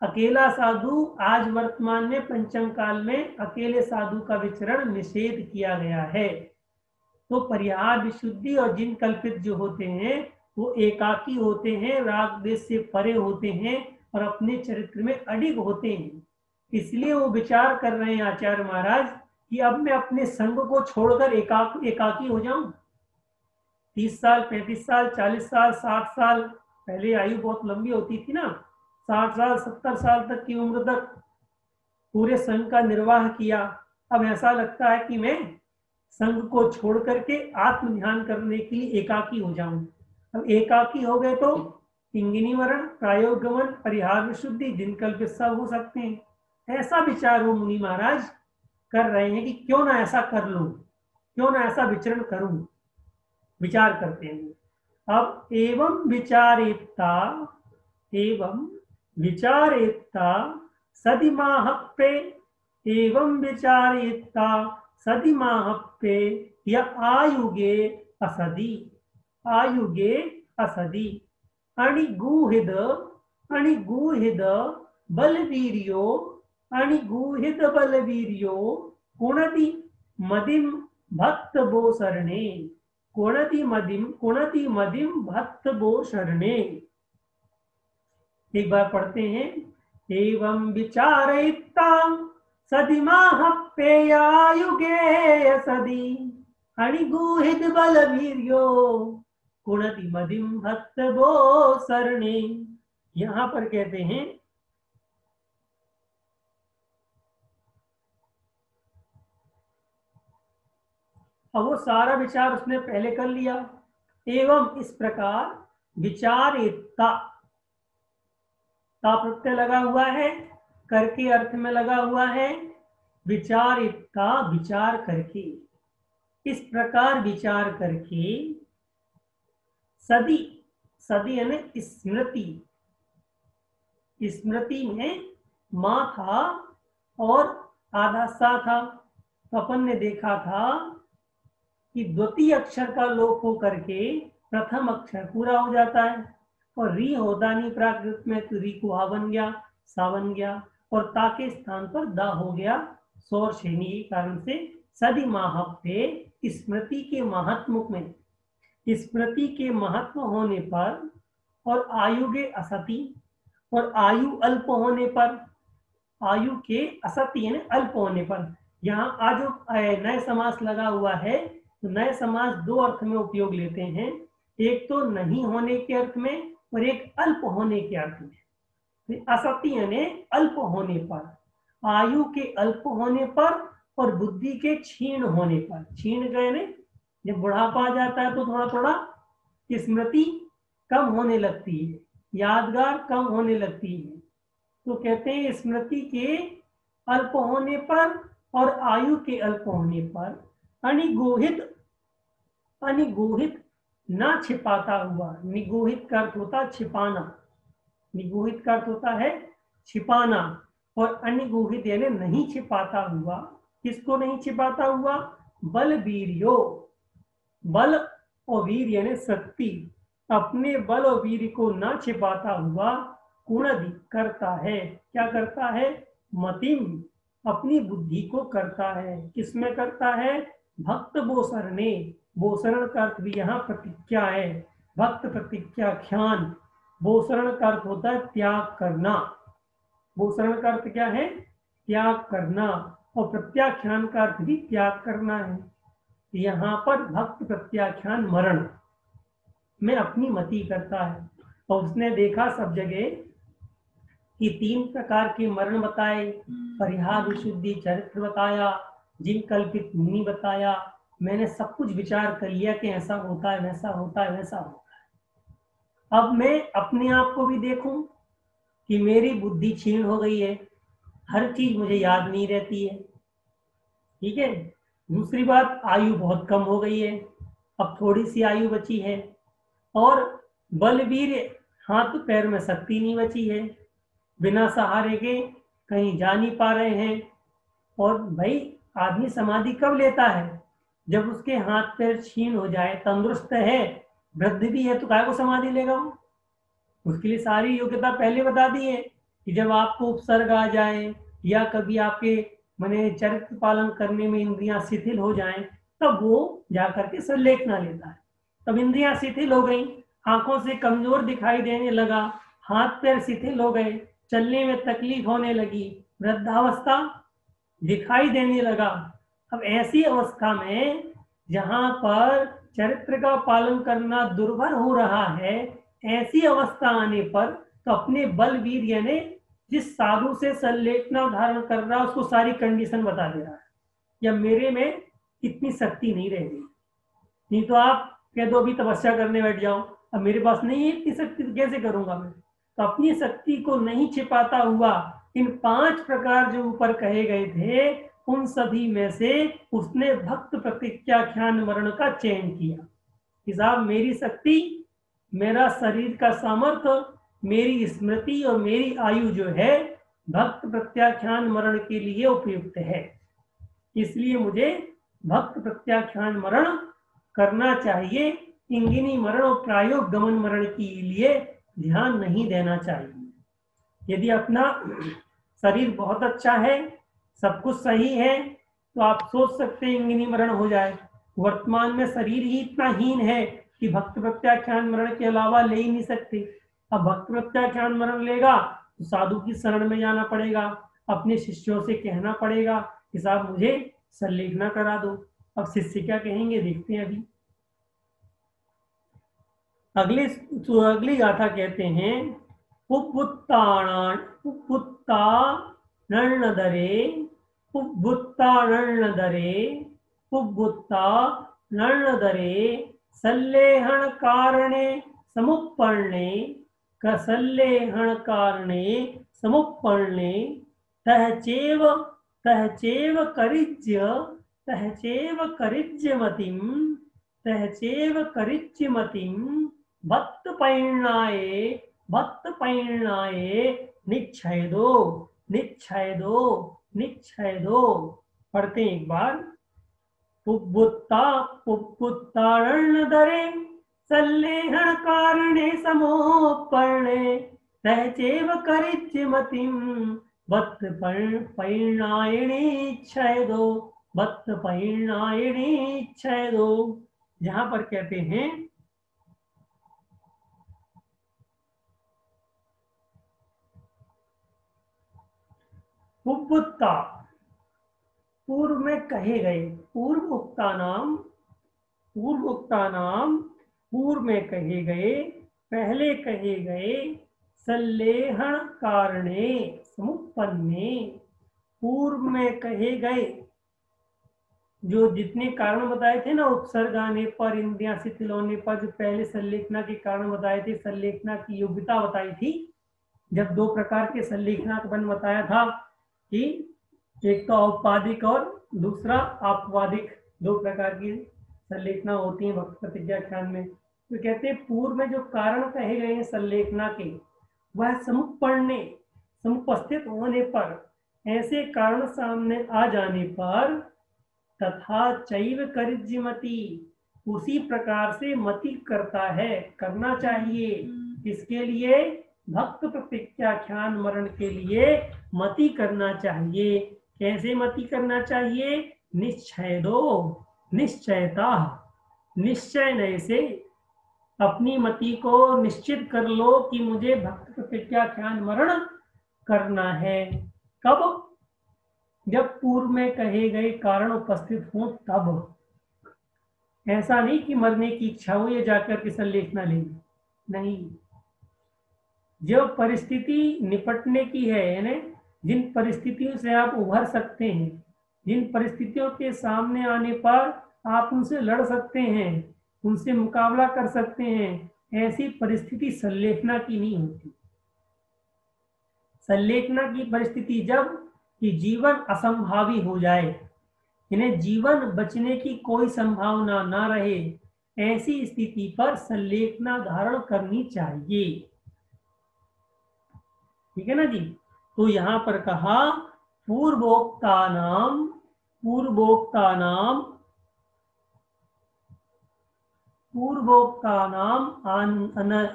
अकेला साधु आज वर्तमान में पंचम काल में अकेले साधु का विचरण निषेध किया गया है। तो परिहार विशुद्धि और जिन कल्पित जो होते हैं वो एकाकी होते हैं, राग द्वेष से परे होते हैं और अपने चरित्र में अडिग होते हैं। इसलिए वो विचार कर रहे हैं आचार्य महाराज कि अब मैं अपने संग को छोड़कर एकाकी हो जाऊं। 30 साल, 35 साल, 40 साल, 60 साल, पहले आयु बहुत लंबी होती थी ना, 60 साल 70 साल तक की उम्र तक पूरे संघ का निर्वाह किया। अब ऐसा लगता है कि मैं संघ को छोड़ करके आत्म ध्यान करने के लिए एकाकी हो जाऊं। अब एकाकी हो गए तो इंगिनी मरण, प्रायोग गमन, परिहार विशुद्धि, जिन कल्पित सब हो सकते हैं। ऐसा विचार वो मुनि महाराज कर रहे हैं कि क्यों ना ऐसा कर लूं, क्यों ना ऐसा विचरण करूं, विचार करते हैं। अब एवं विचारेत्ता सदिमाहप्पे, एवं विचारेत्ता सदिमाहप्पे या आयुगे असदी अणिगूहिद बलवीर्यो कुणति मदिम भक्त बो शरणे, कुणति मदिम भक्त बो शरणे। एक बार पढ़ते हैं। एवं विचारयित्ता सदिमाहप्पेयायुगे सदी अणिगूहित बलवीर्यो कुणति मदिम भक्त बो शरणे। यहां पर कहते हैं अब वो सारा विचार उसने पहले कर लिया। एवं इस प्रकार विचारेत्ता, ता प्रत्यय लगा हुआ है, कर के अर्थ में लगा हुआ है, विचारेत्ता विचार करके, इस प्रकार विचार करके, सदी यानी स्मृति, स्मृति में मां था और आधा सा था। तो अपन ने देखा था कि द्वितीय अक्षर का लोप हो करके प्रथम अक्षर पूरा हो जाता है, और री होता नहीं प्राकृत में, तो री को आ बन गया, सा बन गया, और ता के स्थान पर दा हो गया स्वर श्रेणी के कारण से सदी माहप्पे। स्मृति के महत्व में, स्मृति के महत्व होने पर और आयुगे असति, और आयु अल्प होने पर, आयु के असति यानी अल्प होने पर। यहाँ आज जो नए समास लगा हुआ है तो नए समास दो अर्थ में उपयोग लेते हैं, एक तो नहीं होने के अर्थ में और एक अल्प होने के अर्थ में। असति यानी अल्प होने पर, आयु के अल्प होने पर और बुद्धि के क्षीण होने पर। क्षीण यानी जब बुढ़ापा आ जाता है तो थोड़ा थोड़ा स्मृति कम होने लगती है, यादगार कम होने लगती है। तो कहते हैं स्मृति के अल्प होने पर और आयु के अल्प होने पर अनिगोहित अनिगोहित ना छिपाता हुआ, निगोहित का अर्थ होता है छिपाना, निगोहित का अर्थ होता है छिपाना, और अनिगोहित यानी नहीं छिपाता हुआ। किसको नहीं छिपाता हुआ? बल वीर्यो, बल और वीर यानी शक्ति, अपने बल और वीर को ना छिपाता हुआ कुणधि करता है। क्या करता है? मतिम, अपनी बुद्धि को करता है। किसमें करता है? भक्त बोसरने, बोसरण का अर्थ भी यहाँ प्रतिज्ञा है, भक्त प्रतीक्षाख्यान। बोसरण का अर्थ होता है त्याग करना, बोसरण का अर्थ क्या है? त्याग करना, और प्रत्याख्यान का अर्थ भी त्याग करना है। यहाँ पर भक्त प्रत्याख्यान मरण में अपनी मति करता है। और उसने देखा सब जगह कि 3 प्रकार के मरण बताए, परिहार विशुद्धि चरित्र बताया, जिन कल्पित मुनि बताया। मैंने सब कुछ विचार कर लिया कि ऐसा होता है, वैसा होता है, वैसा होता है। अब मैं अपने आप को भी देखूं कि मेरी बुद्धि क्षीण हो गई है, हर चीज मुझे याद नहीं रहती है, ठीक है। दूसरी बात, आयु बहुत कम हो गई है, अब थोड़ी सी आयु बची है, और बलवीर, हाथ पैर में शक्ति नहीं बची है, बिना सहारे के कहीं जा नहीं पा रहे हैं। और भाई आदमी समाधि कब लेता है? जब उसके हाथ पैर क्षीण हो जाए, तंदुरुस्त है, वृद्ध भी है, तो काय को समाधि लेगा वो? उसके लिए सारी योग्यता पहले बता दी है कि जब आपको उपसर्ग आ जाए या कभी आपके माने चरित्र पालन करने में इंद्रियां शिथिल हो जाएं, तब वो जाकर के संलेखना लेता है। तब इंद्रियां शिथिल हो गई, आंखों से कमजोर दिखाई देने लगा, हाथ पैर शिथिल हो गए, चलने में तकलीफ होने लगी, वृद्धावस्था दिखाई देने लगा। अब ऐसी अवस्था में जहां पर चरित्र का पालन करना दुर्भर हो रहा है, ऐसी अवस्था आने पर तो अपने बलवीर यानी जिस साधु से संलेखना धारण कर रहा है उसको सारी कंडीशन बता दे रहा है, या मेरे में इतनी शक्ति नहीं रहेगी। नहीं तो आप कह दो अभी तपस्या करने बैठ जाओ, अब मेरे पास नहीं है इतनी शक्ति, तो कैसे करूंगा मैं? तो अपनी शक्ति को नहीं छिपाता हुआ इन 5 प्रकार जो ऊपर कहे गए थे, उन सभी में से उसने भक्त प्रतीक्षाख्यान मरण का चयन किया कि साहब मेरी शक्ति, मेरा शरीर का सामर्थ्य, मेरी स्मृति और मेरी आयु जो है भक्त प्रत्याख्यान मरण के लिए उपयुक्त है, इसलिए मुझे भक्त प्रत्याख्यान मरण करना चाहिए। इंगिनी मरण और प्रायोग गमन मरण के लिए ध्यान नहीं देना चाहिए। यदि अपना शरीर बहुत अच्छा है, सब कुछ सही है, तो आप सोच सकते हैं इंगिनी मरण हो जाए। वर्तमान में शरीर ही इतना हीन है कि भक्त प्रत्याख्यान मरण के अलावा ले ही नहीं सकते। अब भक्त प्रत्याख्यान मरण लेगा तो साधु की शरण में जाना पड़ेगा, अपने शिष्यों से कहना पड़ेगा कि साहब मुझे संलेखना करा दो। अब शिष्य क्या कहेंगे देखते हैं। अभी अगली गाथा कहते हैं, पुपुत्ता नर्णदरे, पुबुत्ता नर्णदरे, पुबुत्ता नर्णदरे, सल्लेहण कारणे समुपपर्णे, कसल्लेहण कारणे समुपपर्णे, तहचेव तहचेव करिज्य तहचेव करिज्यमतिम, तहचेव करिज्यमतिम, भक्त पैणाए निच्छेदो निच्छेदो निच्छेदो। पढ़ते एक बार। पुब्बुत्तारणदरे सल्लेहण कारणे समोपर्णे, तहचेव करिज्यमतिम, भक्त पैणायणीच्छेदो भक्त पैणायणीच्छेदो। जहां पर कहते हैं पुब्बुत्ता, पूर्व में कहे गए, पूर्वोक्ता नाम पूर्व में कहे गए, पहले कहे गए, सल्लेहण कारणे समुपन्ने, पूर्व में कहे गए जो जितने कारण बताए थे ना, उपसर्ग आने पर, इंद्रियां शिथिल होने पर, जो पहले संलेखना के कारण बताए थे, संलेखना की योग्यता बताई थी, जब दो प्रकार के संलेखनापन बताया था कि एक तो औपपादिक और दूसरा आपवादिक, दो प्रकार की संलेखना होती है भक्त प्रतिज्ञाख्यान में। तो कहते हैं पूर्व में जो कारण कहे गए हैं संलेखना के, वह समुपपन्ने समुपस्थित होने पर, ऐसे कारण सामने आ जाने पर, तथा चैव करिज्यमति, उसी प्रकार से मति करता है, करना चाहिए। इसके लिए भक्त प्रत्याख्यान मरण के लिए मति करना चाहिए। कैसे मति करना चाहिए? निश्चय दो, निश्चयता, निश्चय नए से अपनी मति को निश्चित कर लो कि मुझे भक्त प्रत्याख्यान मरण करना है। कब? जब पूर्व में कहे गए कारण उपस्थित हो तब। ऐसा नहीं कि मरने की इच्छा हो ये जाकर के संलेखना लेंगे, नहीं। जब परिस्थिति निपटने की है, यानी जिन परिस्थितियों से आप उभर सकते हैं, जिन परिस्थितियों के सामने आने पर आप उनसे लड़ सकते हैं, उनसे मुकाबला कर सकते हैं, ऐसी परिस्थिति संलेखना की नहीं होती। संलेखना की परिस्थिति जब कि जीवन असंभावी हो जाए, इन्हें जीवन बचने की कोई संभावना ना रहे, ऐसी स्थिति पर संलेखना धारण करनी चाहिए। ठीक है ना जी। तो यहां पर कहा पूर्वोक्तानाम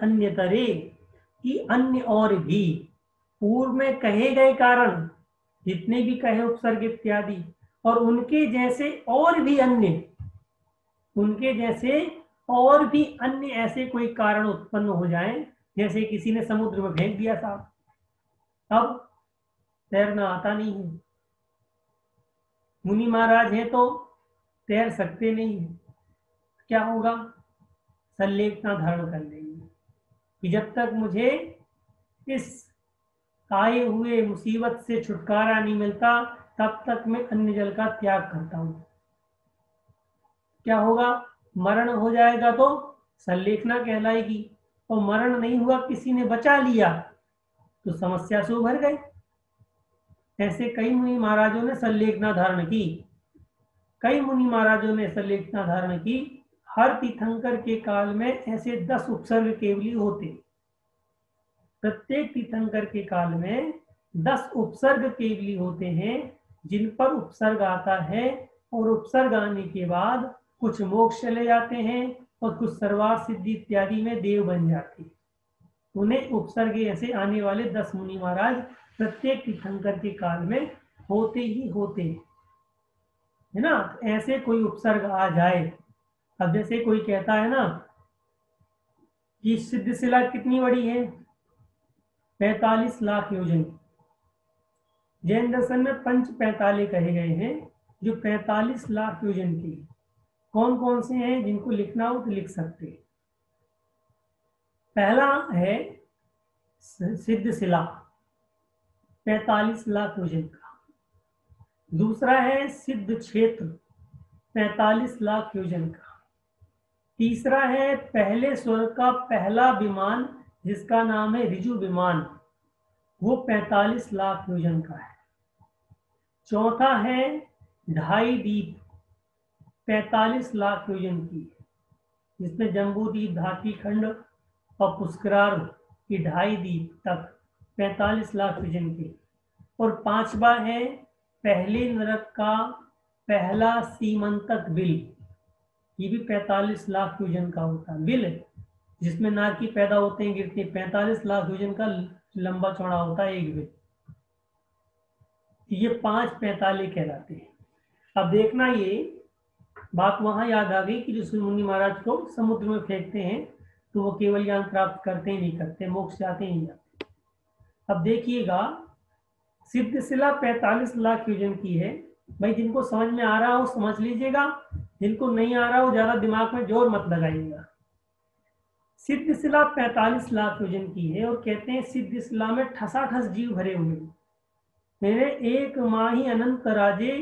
अन्यतरे, कि अन्य और भी, पूर्व में कहे गए कारण जितने भी कहे उपसर्ग इत्यादि, और उनके जैसे और भी अन्य, उनके जैसे और भी अन्य ऐसे कोई कारण उत्पन्न हो जाएं, जैसे किसी ने समुद्र में फेंक दिया था, अब तैरना आता नहीं है, मुनि महाराज हैं तो तैर सकते नहीं है, क्या होगा? संलेखना धारण कर लेंगे कि जब तक मुझे इस आए हुए मुसीबत से छुटकारा नहीं मिलता, तब तक मैं अन्य जल का त्याग करता हूं। क्या होगा? मरण हो जाएगा तो संलेखना कहलाएगी, और मरण नहीं हुआ, किसी ने बचा लिया, तो समस्या से उभर गए। ऐसे कई मुनि महाराजों ने संलेखना धारण की, कई मुनि महाराजों ने संलेखना धारण की। हर तीर्थंकर के काल में ऐसे 10 उपसर्ग केवली होते, प्रत्येक तीर्थंकर के काल में 10 उपसर्ग केवली होते हैं, जिन पर उपसर्ग आता है, और उपसर्ग आने के बाद कुछ मोक्ष चले जाते हैं और कुछ सर्वार्थ सिद्धि इत्यादि में देव बन जाते हैं। उन्हें उपसर्ग ऐसे आने वाले 10 मुनि महाराज प्रत्येक तीर्थंकर के काल में होते ही होते हैं, है ना। ऐसे कोई उपसर्ग आ जाए, अब जैसे कोई कहता है ना कि सिद्धशिला कितनी बड़ी है? 45 लाख योजन। जैन दर्शन में पंच 45 कहे गए हैं, जो 45 लाख योजन की। कौन कौन से हैं? जिनको लिखना हो तो लिख सकते हैं। पहला है सिद्धशिला, 45 लाख योजन का। दूसरा है सिद्ध क्षेत्र, 45 लाख योजन का। तीसरा है पहले स्वर्ग का पहला विमान, जिसका नाम है ऋजु विमान, वो 45 लाख योजन का है। चौथा है ढाई द्वीप, 45 लाख योजन की, जिसमें जम्बू द्वीप, धाती खंड और पुष्करार की ढाई द्वीप तक 45 लाख योजन की। और पांचवा है पहले नरक का पहला सीमंतक बिल, ये भी 45 लाख योजन का होता है। बिल जिसमें नारकी पैदा होते हैं, गिरते हैं, 45 लाख योजन का लंबा चौड़ा होता है एक बिल। ये 5 45 कहलाते हैं। अब देखना, ये बात वहां याद आ गई कि जो मुनि महाराज को समुद्र में फेंकते हैं तो वो केवल ज्ञान प्राप्त करते ही नहीं करते, मोक्ष जाते ही नहीं जाते। अब देखिएगा, सिद्धशिला 45 लाख योजन की है। भाई जिनको समझ में आ रहा हो समझ लीजिएगा, जिनको नहीं आ रहा हो ज्यादा दिमाग में जोर मत लगाइएगा। सिद्धशिला 45 लाख योजन की है, और कहते हैं सिद्धशिला में ठसाठस जीव भरे हुए, मेरे एक माही अनंत राजे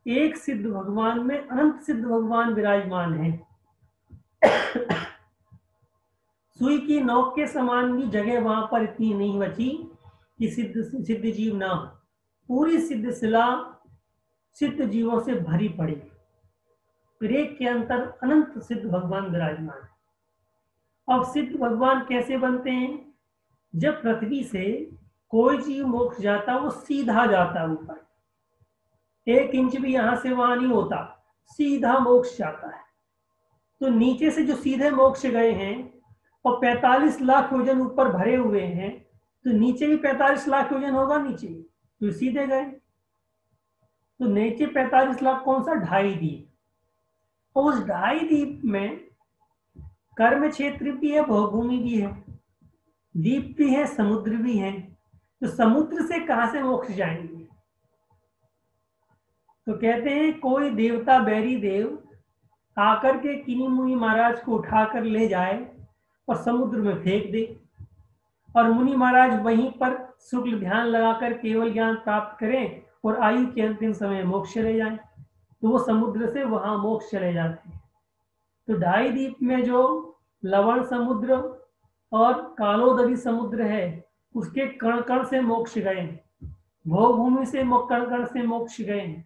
एक सिद्ध भगवान में अनंत सिद्ध भगवान विराजमान है। सुई की नोक के समान भी जगह वहां पर इतनी नहीं बची कि सिद्ध जीव ना हो। पूरी सिद्ध शिला सिद्ध जीवों से भरी पड़ी। एक के अंतर अनंत सिद्ध भगवान विराजमान है। अब सिद्ध भगवान कैसे बनते हैं? जब पृथ्वी से कोई जीव मोक्ष जाता वो सीधा जाता ऊपर, 1 इंच भी यहां से वहां नहीं होता, सीधा मोक्ष जाता है। तो नीचे से जो सीधे मोक्ष गए हैं और 45 लाख योजन ऊपर भरे हुए हैं, तो नीचे भी 45 लाख योजन होगा नीचे, तो सीधे गए। तो नीचे 45 लाख कौन सा? 2.5 द्वीप। और उस 2.5 द्वीप में कर्म क्षेत्र भी है, बहुभूमि भी है, द्वीप भी है, समुद्र भी है। तो समुद्र से कहां से मोक्ष जाएंगे? तो कहते हैं कोई देवता बैरी देव आकर के किन्हीं मुनि महाराज को उठाकर ले जाए और समुद्र में फेंक दे, और मुनि महाराज वहीं पर शुक्ल ध्यान लगाकर केवल ज्ञान प्राप्त करें और आयु के अंतिम समय मोक्ष चले जाएं, तो वो समुद्र से वहां मोक्ष चले जाते हैं। तो 2.5 द्वीप में जो लवण समुद्र और कालोदरी समुद्र है, उसके कण कण से मोक्ष गए, भूमि से कण कण से मोक्ष गए,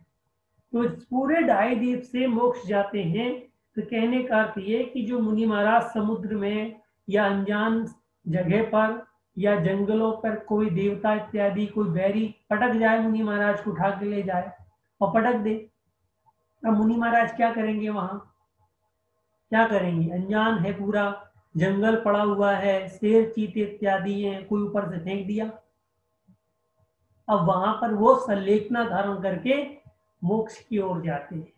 तो पूरे 2.5 द्वीप से मोक्ष जाते हैं। तो कहने का अर्थ ये कि जो मुनि महाराज समुद्र में या अनजान जगह पर या जंगलों पर कोई देवता इत्यादि कोई बैरी पटक जाए, मुनि महाराज को उठा के ले जाए और पटक दे, अब मुनि महाराज क्या करेंगे? वहां क्या करेंगे? अनजान है, पूरा जंगल पड़ा हुआ है, शेर चीते इत्यादि है, कोई ऊपर से फेंक दिया। अब वहां पर वो संलेखना धारण करके मोक्ष की ओर जाते हैं।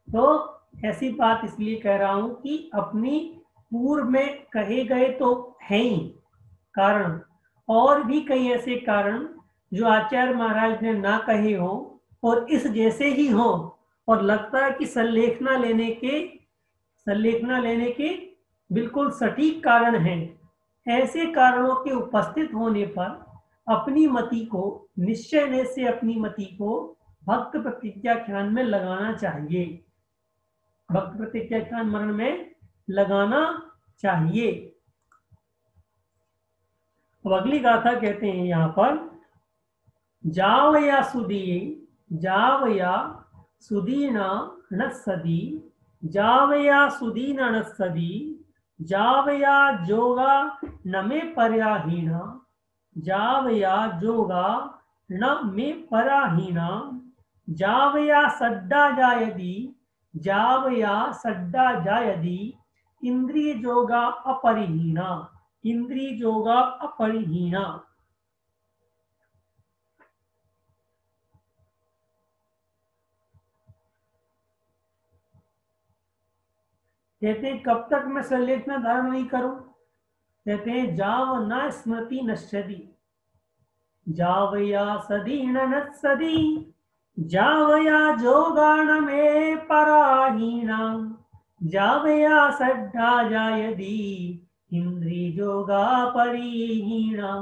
तो ऐसी बात इसलिए कह रहा हूं कि अपनी पूर्व में कहे गए तो है ही कारण, और भी कई ऐसे कारण जो आचार्य महाराज ने ना कहे हो और इस जैसे ही हो, और लगता है कि संलेखना लेने के बिल्कुल सटीक कारण हैं। ऐसे कारणों के उपस्थित होने पर अपनी मति को निश्चय से अपनी मति को भक्त प्रतिज्ञाख्यान में लगाना चाहिए, भक्त प्रतिज्ञाख्यान मरण में लगाना चाहिए। अब अगली गाथा कहते हैं यहां पर, जावया सुदीना नसदी, जावया सुदीना नसदी, जावया जोगा न मे पर्याहीना, जावया जोगा न मे पराहीना, जावया सड्डा जायदी, जावया सड्डा जायदी, इंद्रिय जोगा अपरिहीना, इंद्रिय जोगा अपरिहीना। कहते हैं कब तक मैं संलेखना धारण नहीं करूं? कहते हैं जाव न स्मृति नश्यति, जावया सदीन नत्सदी, जावया जोगान में पराहीना, जावया सड्डा जायदी, इंद्री जोगा परिहीना।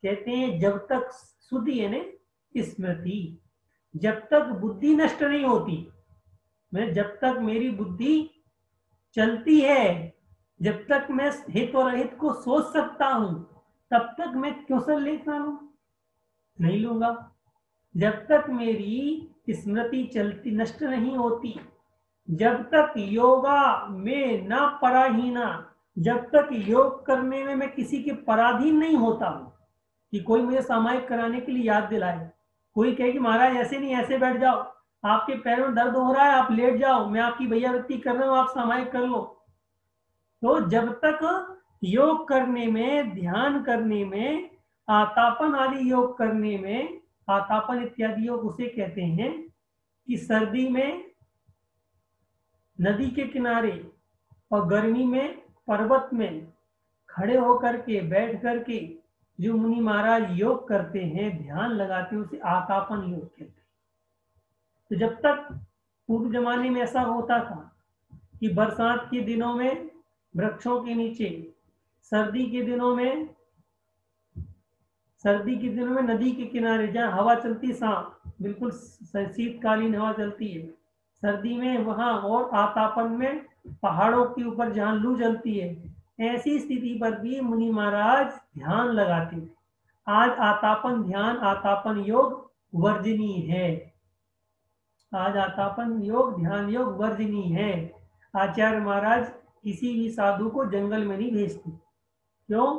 कहते हैं जब तक सुधि है ना स्मृति, जब तक बुद्धि नष्ट नहीं होती, मैं जब तक मेरी बुद्धि चलती है, जब तक मैं हित और अहित को सोच सकता हूं, तब तक मैं क्यों संलेखना लूं? नहीं लूंगा। जब तक मेरी स्मृति चलती नष्ट नहीं होती, जब तक योगा में ना पराहीना, जब तक योग करने में मैं किसी के पराधीन नहीं होता हूं कि कोई मुझे सामायिक कराने के लिए याद दिलाए, कोई कहे कि महाराज ऐसे नहीं ऐसे बैठ जाओ, आपके पैर में दर्द हो रहा है आप लेट जाओ, मैं आपकी भैयावृत्ति कर रहा हूं आप सामायिक कर लो। तो जब तक योग करने में, ध्यान करने में, आतापन आदि योग करने में, आतापन इत्यादि योग उसे कहते हैं कि सर्दी में नदी के किनारे और गर्मी में पर्वत में खड़े होकर के बैठ करके जो मुनि महाराज योग करते हैं, ध्यान लगाते हैं, उसे आतापन योग कहते हैं। तो जब तक पूर्व जमाने में ऐसा होता था कि बरसात के दिनों में वृक्षों के नीचे, सर्दी के दिनों में नदी के किनारे जहां हवा चलती सांप, बिल्कुल शीतकालीन हवा चलती है, सर्दी में वहां, और आतापन में पहाड़ों के ऊपर जहां लू जलती है, ऐसी स्थिति पर भी मुनि महाराज ध्यान लगाते थे। आज आतापन ध्यान, आतापन योग वर्जनीय है। आज आतापन योग, ध्यान योग वर्जनीय है। आचार्य महाराज किसी भी साधु को जंगल में नहीं भेजते। क्यों?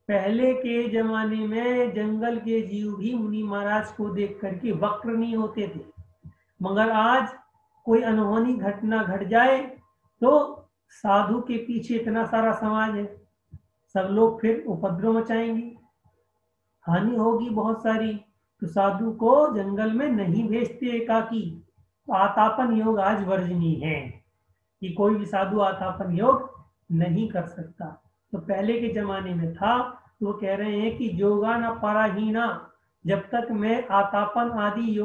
पहले के जमाने में जंगल के जीव भी मुनि महाराज को देख करके वक्र नहीं होते थे, मगर आज कोई अनहोनी घटना घट जाए तो साधु के पीछे इतना सारा समाज है, सब लोग फिर उपद्रव मचाएंगे, हानि होगी बहुत सारी, तो साधु को जंगल में नहीं भेजते एकाकी। तो आतापन योग आज वर्जनीय है कि कोई भी साधु आतापन योग नहीं कर सकता। तो पहले के जमाने में था, तो वो कह रहे हैं कि योगा न पराहीना, जब तक मैं आतापन आदि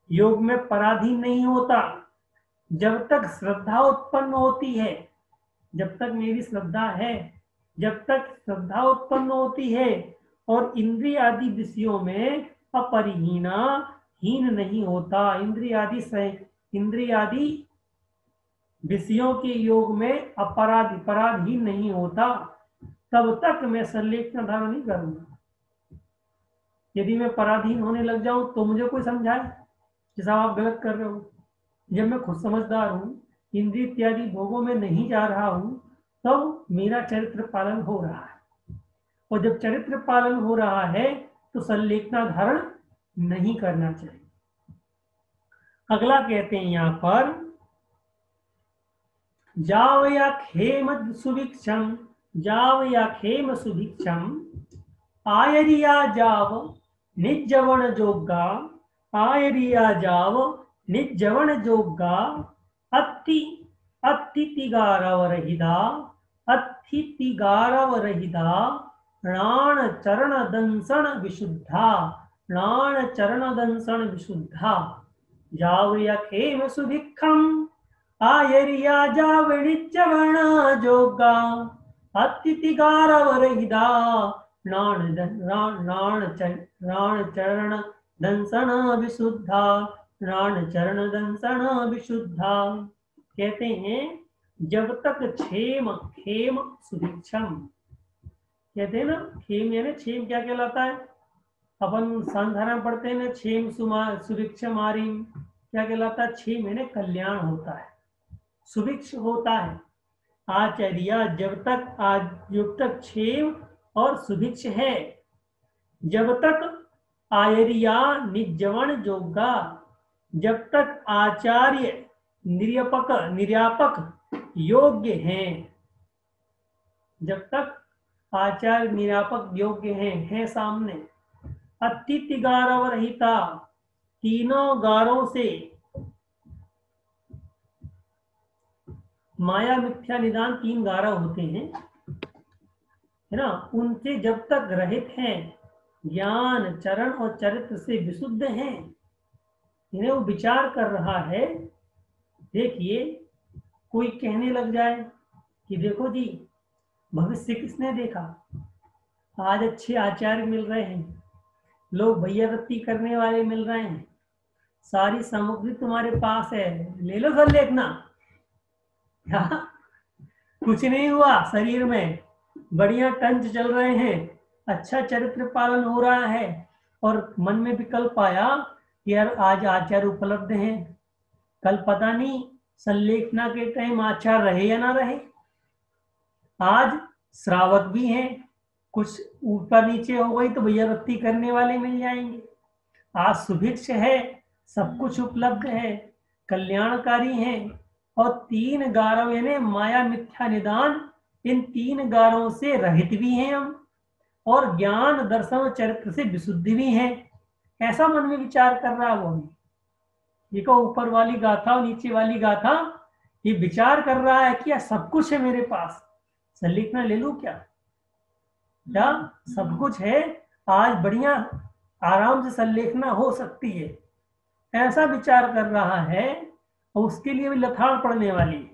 योग में पराधीन नहीं होता, जब तक श्रद्धा उत्पन्न होती है, जब तक मेरी श्रद्धा है, जब तक श्रद्धा उत्पन्न होती है और इंद्रिय आदि विषयों में अपरिहीना, हीन नहीं होता, इंद्रिय आदि विषयों के योग में पराधीन नहीं होता, तब तक मैं संलेखना धारण नहीं करूंगा। यदि मैं पराधीन होने लग जाऊं तो मुझे कोई समझाए कि साहब आप गलत कर रहे हो। जब मैं खुद समझदार हूं, इंद्रिय इत्यादि भोगों में नहीं जा रहा हूं, तब तो मेरा चरित्र पालन हो रहा है, और जब चरित्र पालन हो रहा है तो संलेखना धारण नहीं करना चाहिए। अगला कहते हैं यहां पर, जाव या खेम सुभिक्षम, जाव या खेम सुभिक्षम, आयरिया जाव निजवण जोगा, आयरिया जाव निजवण जोगा, अतिथिगारव रहिदा, अतिथिगारव रहिदा, प्राण चरण दंसन विशुद्धा, प्राण चरण दंसन विशुद्धा, जाव या खेम सुभिक्षम, आयरिया जाव निजवण जोगा, अतिथिगारव रहिदा, प्राण चरण दंसन विशुद्धा, प्राण चरण दंसन विशुद्धा। कहते हैं जब तक क्षेम, खेम सुभिक्षम, कहते हैं ना, खेम यानी क्षेम क्या कहलाता है? अपन साधारण पढ़ते हैं ना, क्षेम सुभिक्षम आरिम, क्या कहलाता है? क्षेम यानी कल्याण होता है, सुभिक्ष होता है। आचार्य जब तक क्षेम और सुभिक्ष है, जब तक आयरिया निजवण जोगा, जब तक आचार्य निर्यापक योग्य हैं, जब तक आचार्य निर्यापक योग्य हैं सामने। अतिथि गारव रहिता, तीनों गारों से, माया मिथ्या निदान 3 गारव होते हैं, है ना, उनसे जब तक रहित हैं, ज्ञान चरण और चरित्र से विशुद्ध हैं, इन्हें वो विचार कर रहा है। देखिए, कोई कहने लग जाए कि देखो जी, भविष्य किसने देखा, आज अच्छे आचार्य मिल रहे हैं, लोग भैयावृत्ति करने वाले मिल रहे हैं, सारी सामग्री तुम्हारे पास है, ले लो सर लेखना। कुछ नहीं हुआ, शरीर में बढ़िया टंच चल रहे हैं, अच्छा चरित्र पालन हो रहा है, और मन में विकल्प आया कि यार आज आचार्य उपलब्ध हैं, कल पता नहीं संलेखना के टाइम आचार्य रहे या ना रहे, आज श्रावक भी हैं, कुछ ऊपर नीचे हो गई तो भैयावृत्ति करने वाले मिल जाएंगे, आज सुभिक्ष है, सब कुछ उपलब्ध है, कल्याणकारी है, और 3 गारव यानी माया मिथ्या निदान, इन 3 गारों से रहित भी हैं हम, और ज्ञान दर्शन और चरित्र से विशुद्ध भी हैं। ऐसा मन में विचार कर रहा है वो। देखो, ऊपर वाली गाथा और नीचे वाली गाथा, ये विचार कर रहा है कि सब कुछ है मेरे पास, संलेखना ले लूं क्या, सब कुछ है, आज बढ़िया आराम से संलेखना हो सकती है, ऐसा विचार कर रहा है। और उसके लिए भी लथाड़ पड़ने वाली है।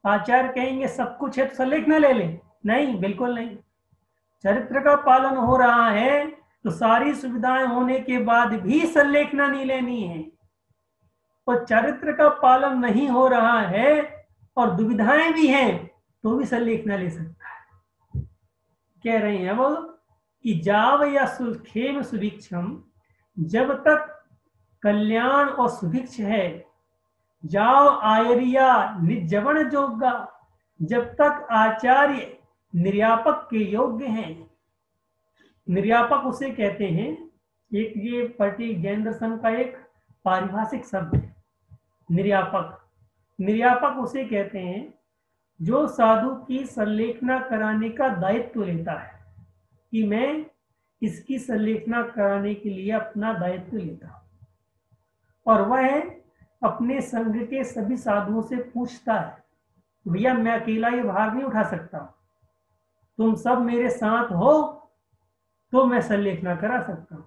आचार्य कहेंगे सब कुछ है तो संलेखना ले ले, नहीं, बिल्कुल नहीं। चरित्र का पालन हो रहा है तो सारी सुविधाएं होने के बाद भी संलेखना नहीं लेनी है, और चरित्र का पालन नहीं हो रहा है और दुविधाएं भी हैं, तो भी संलेखना ले सकता है। कह रहे हैं वो कि जाव या सुखेम सुभिक्षम, जब तक कल्याण और सुभिक्ष है, जाव आयरिया निजवण जोगा, जब तक आचार्य निर्यापक के योग्य हैं। निर्यापक उसे कहते हैं, एक ये जैन दर्शन का एक पारिभाषिक शब्द है निर्यापक। निर्यापक उसे कहते हैं जो साधु की संलेखना कराने का दायित्व लेता है, कि मैं इसकी संलेखना कराने के लिए अपना दायित्व लेता हूं, और वह अपने संघ के सभी साधुओं से पूछता है, भैया मैं अकेला ये भार नहीं उठा सकता, तुम सब मेरे साथ हो तो मैं संलेखना करा सकता हूं,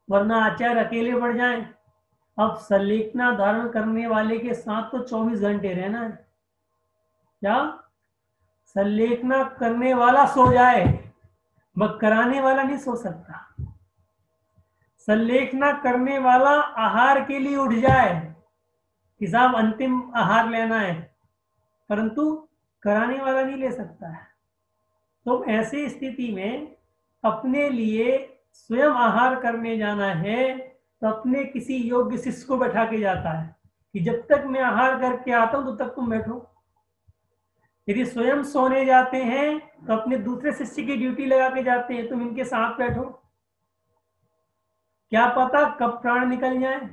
वरना आचार्य अकेले बढ़ जाएं। अब संलेखना धारण करने वाले के साथ तो 24 घंटे रहना है। क्या संलेखना करने वाला सो जाए, मगर कराने वाला नहीं सो सकता। संलेखना करने वाला आहार के लिए उठ जाए कि साहब अंतिम आहार लेना है, परंतु कराने वाला नहीं ले सकता है। तो ऐसी स्थिति में अपने लिए स्वयं आहार करने जाना है तो अपने किसी योग्य शिष्य को बैठा के जाता है कि जब तक मैं आहार करके आता हूं तब तक तुम बैठो। यदि स्वयं सोने जाते हैं तो अपने दूसरे शिष्य की ड्यूटी लगा के जाते हैं, तुम इनके साथ बैठो। क्या पता कब प्राण निकल जाए,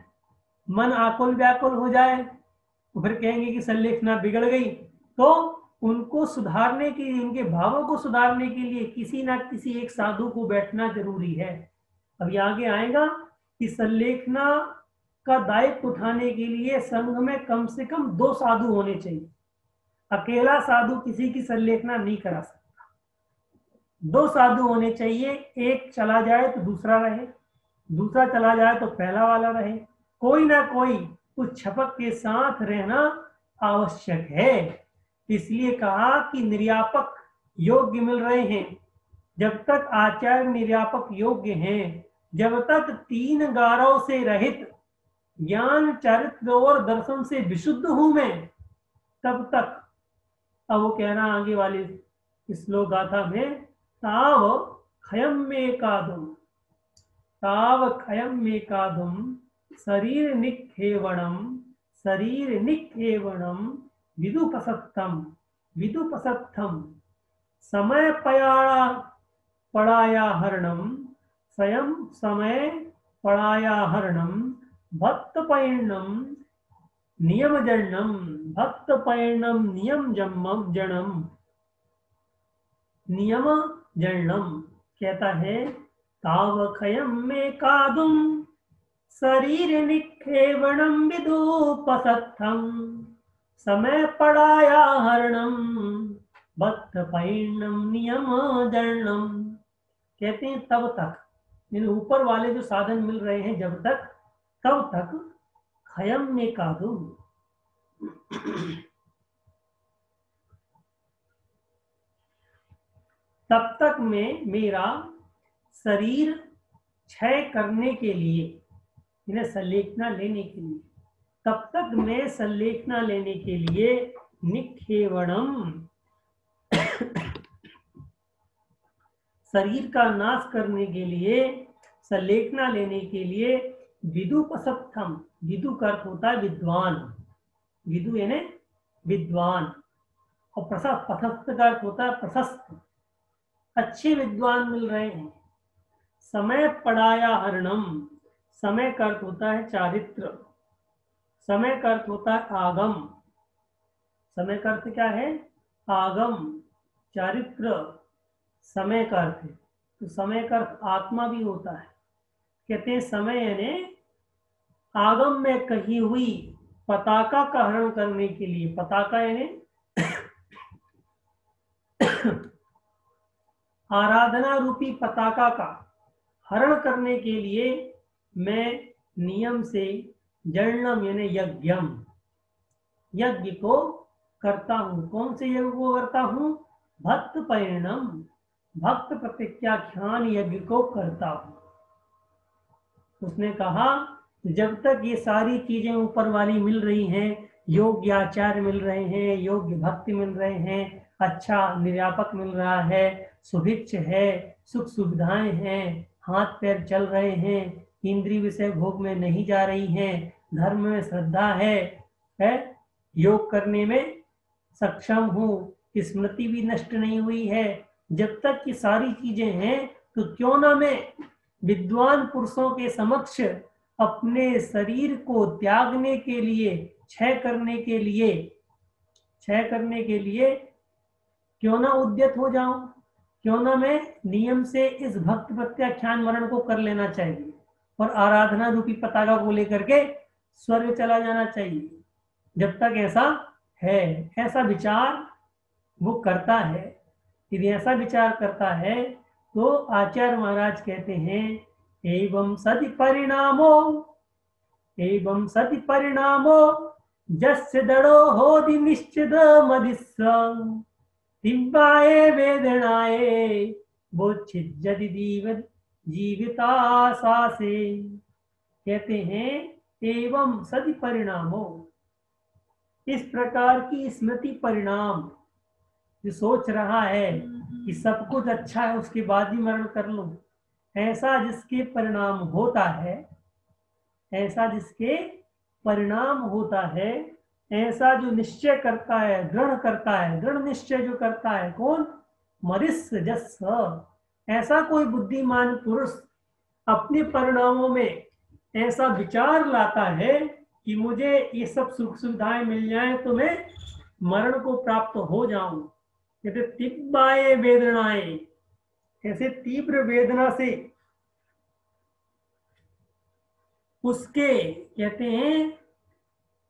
मन आकुल व्याकुल हो जाए, तो फिर कहेंगे कि संलेखना बिगड़ गई। तो उनको सुधारने के लिए, उनके भावों को सुधारने के लिए किसी ना किसी एक साधु को बैठना जरूरी है। अब आगे आएगा कि संलेखना का दायित्व उठाने के लिए संघ में कम से कम 2 साधु होने चाहिए। अकेला साधु किसी की संलेखना नहीं करा सकता। 2 साधु होने चाहिए, एक चला जाए तो दूसरा रहे, दूसरा चला जाए तो पहला वाला रहे, कोई ना कोई उस छपक के साथ रहना आवश्यक है। इसलिए कहा कि निर्यापक योग्य मिल रहे हैं। जब तक आचार्य निर्यापक योग्य हैं, जब तक 3 गारों से रहित ज्ञान चरित्र और दर्शन से विशुद्ध हूं मैं, तब तक। अब वो कहना आगे वाले श्लोक गाथा में, ताव खयम में कादुम, ताव खयम में कादुम शरीर निखेवणम, शरीर निखेवणम विदुपसत्थम, विदुपसत्थम समय पड़ाया हरणम, स्वयं समय पड़ाया हरणम भक्त पैर्णम नियम जन्नम, भक्त पैर्णम नियम जन्म, नियम जन्नम। कहता है ताव खयम में कादुम शरीर निखेवणम विदुपसत्थम, समय पड़ाया हरणम भक्त पैर्णम नियम जन्नम। कहते हैं तब तक, ऊपर वाले जो साधन मिल रहे हैं जब तक, तब तक खयम में कादू, तब तक मैं मेरा शरीर क्षय करने के लिए, इन्हें संलेखना लेने के लिए, तब तक मैं संलेखना लेने के लिए निखेवणम शरीर का नाश करने के लिए, संलेखना लेने के लिए विदुपसत्थम, विदु का अर्थ होता है विद्वान, विदु यानी विद्वान, और पथस्थ का अर्थ होता है प्रशस्त, अच्छे विद्वान मिल रहे हैं। समय पड़ाया हरणम, समय का अर्थ होता है चारित्र, समय का अर्थ होता है आगम, समय का अर्थ क्या है? आगम, चारित्र समय का अर्थ है। तो समय का अर्थ आत्मा भी होता है। कहते हैं समय यानी आगम में कही हुई पताका का हरण करने के लिए, पताका यानी आराधना रूपी पताका का हरण करने के लिए मैं नियम से जन्नम यानी यज्ञम, यज्ञ को करता हूं। कौन से यज्ञ को करता हूं? भक्त पैर्णम, भक्त प्रत्याख्यान यज्ञ को करता हूं। उसने कहा जब तक ये सारी चीजें ऊपर वाली मिल रही हैं, योग्य आचार्य मिल रहे हैं, योग्य भक्ति मिल रहे हैं, अच्छा निर्यापक मिल रहा है, सुभिक्ष है, सुख सुविधाएं हैं, हाथ पैर चल रहे हैं, इंद्रिय विषय भोग में नहीं जा रही हैं, धर्म में श्रद्धा है, योग करने में सक्षम हूँ, स्मृति भी नष्ट नहीं हुई है, जब तक ये सारी चीजें हैं तो क्यों ना मैं विद्वान पुरुषों के समक्ष अपने शरीर को त्यागने के लिए, क्षय करने के लिए क्यों ना उद्यत हो जाऊं, क्यों ना मैं नियम से इस भक्त प्रत्याख्यान मरण को कर लेना चाहिए और आराधना रूपी पताका को लेकर के स्वर्ग चला जाना चाहिए। जब तक ऐसा है, ऐसा विचार वो करता है, यदि ऐसा विचार करता है तो आचार्य महाराज कहते हैं एवं सति परिणामो जस्य दड़ो होदि निश्चित मदिस्व दिव्याये वेदनाये बोच्छिद्यति जीविताशा से। कहते हैं एवं सति परिणामो, इस प्रकार की स्मृति परिणाम जो सोच रहा है कि सब कुछ अच्छा है उसके बाद ही मरण कर लूं, ऐसा जिसके परिणाम होता है, ऐसा जो निश्चय करता है, दृढ़ निश्चय जो करता है, कौन? मरिष्य जस, ऐसा कोई बुद्धिमान पुरुष अपने परिणामों में ऐसा विचार लाता है कि मुझे ये सब सुख सुविधाएं मिल जाएं तो मैं मरण को प्राप्त हो जाऊं। कहते तिब्बाए वेदनाएं, ऐसे तीव्र वेदना से उसके, कहते हैं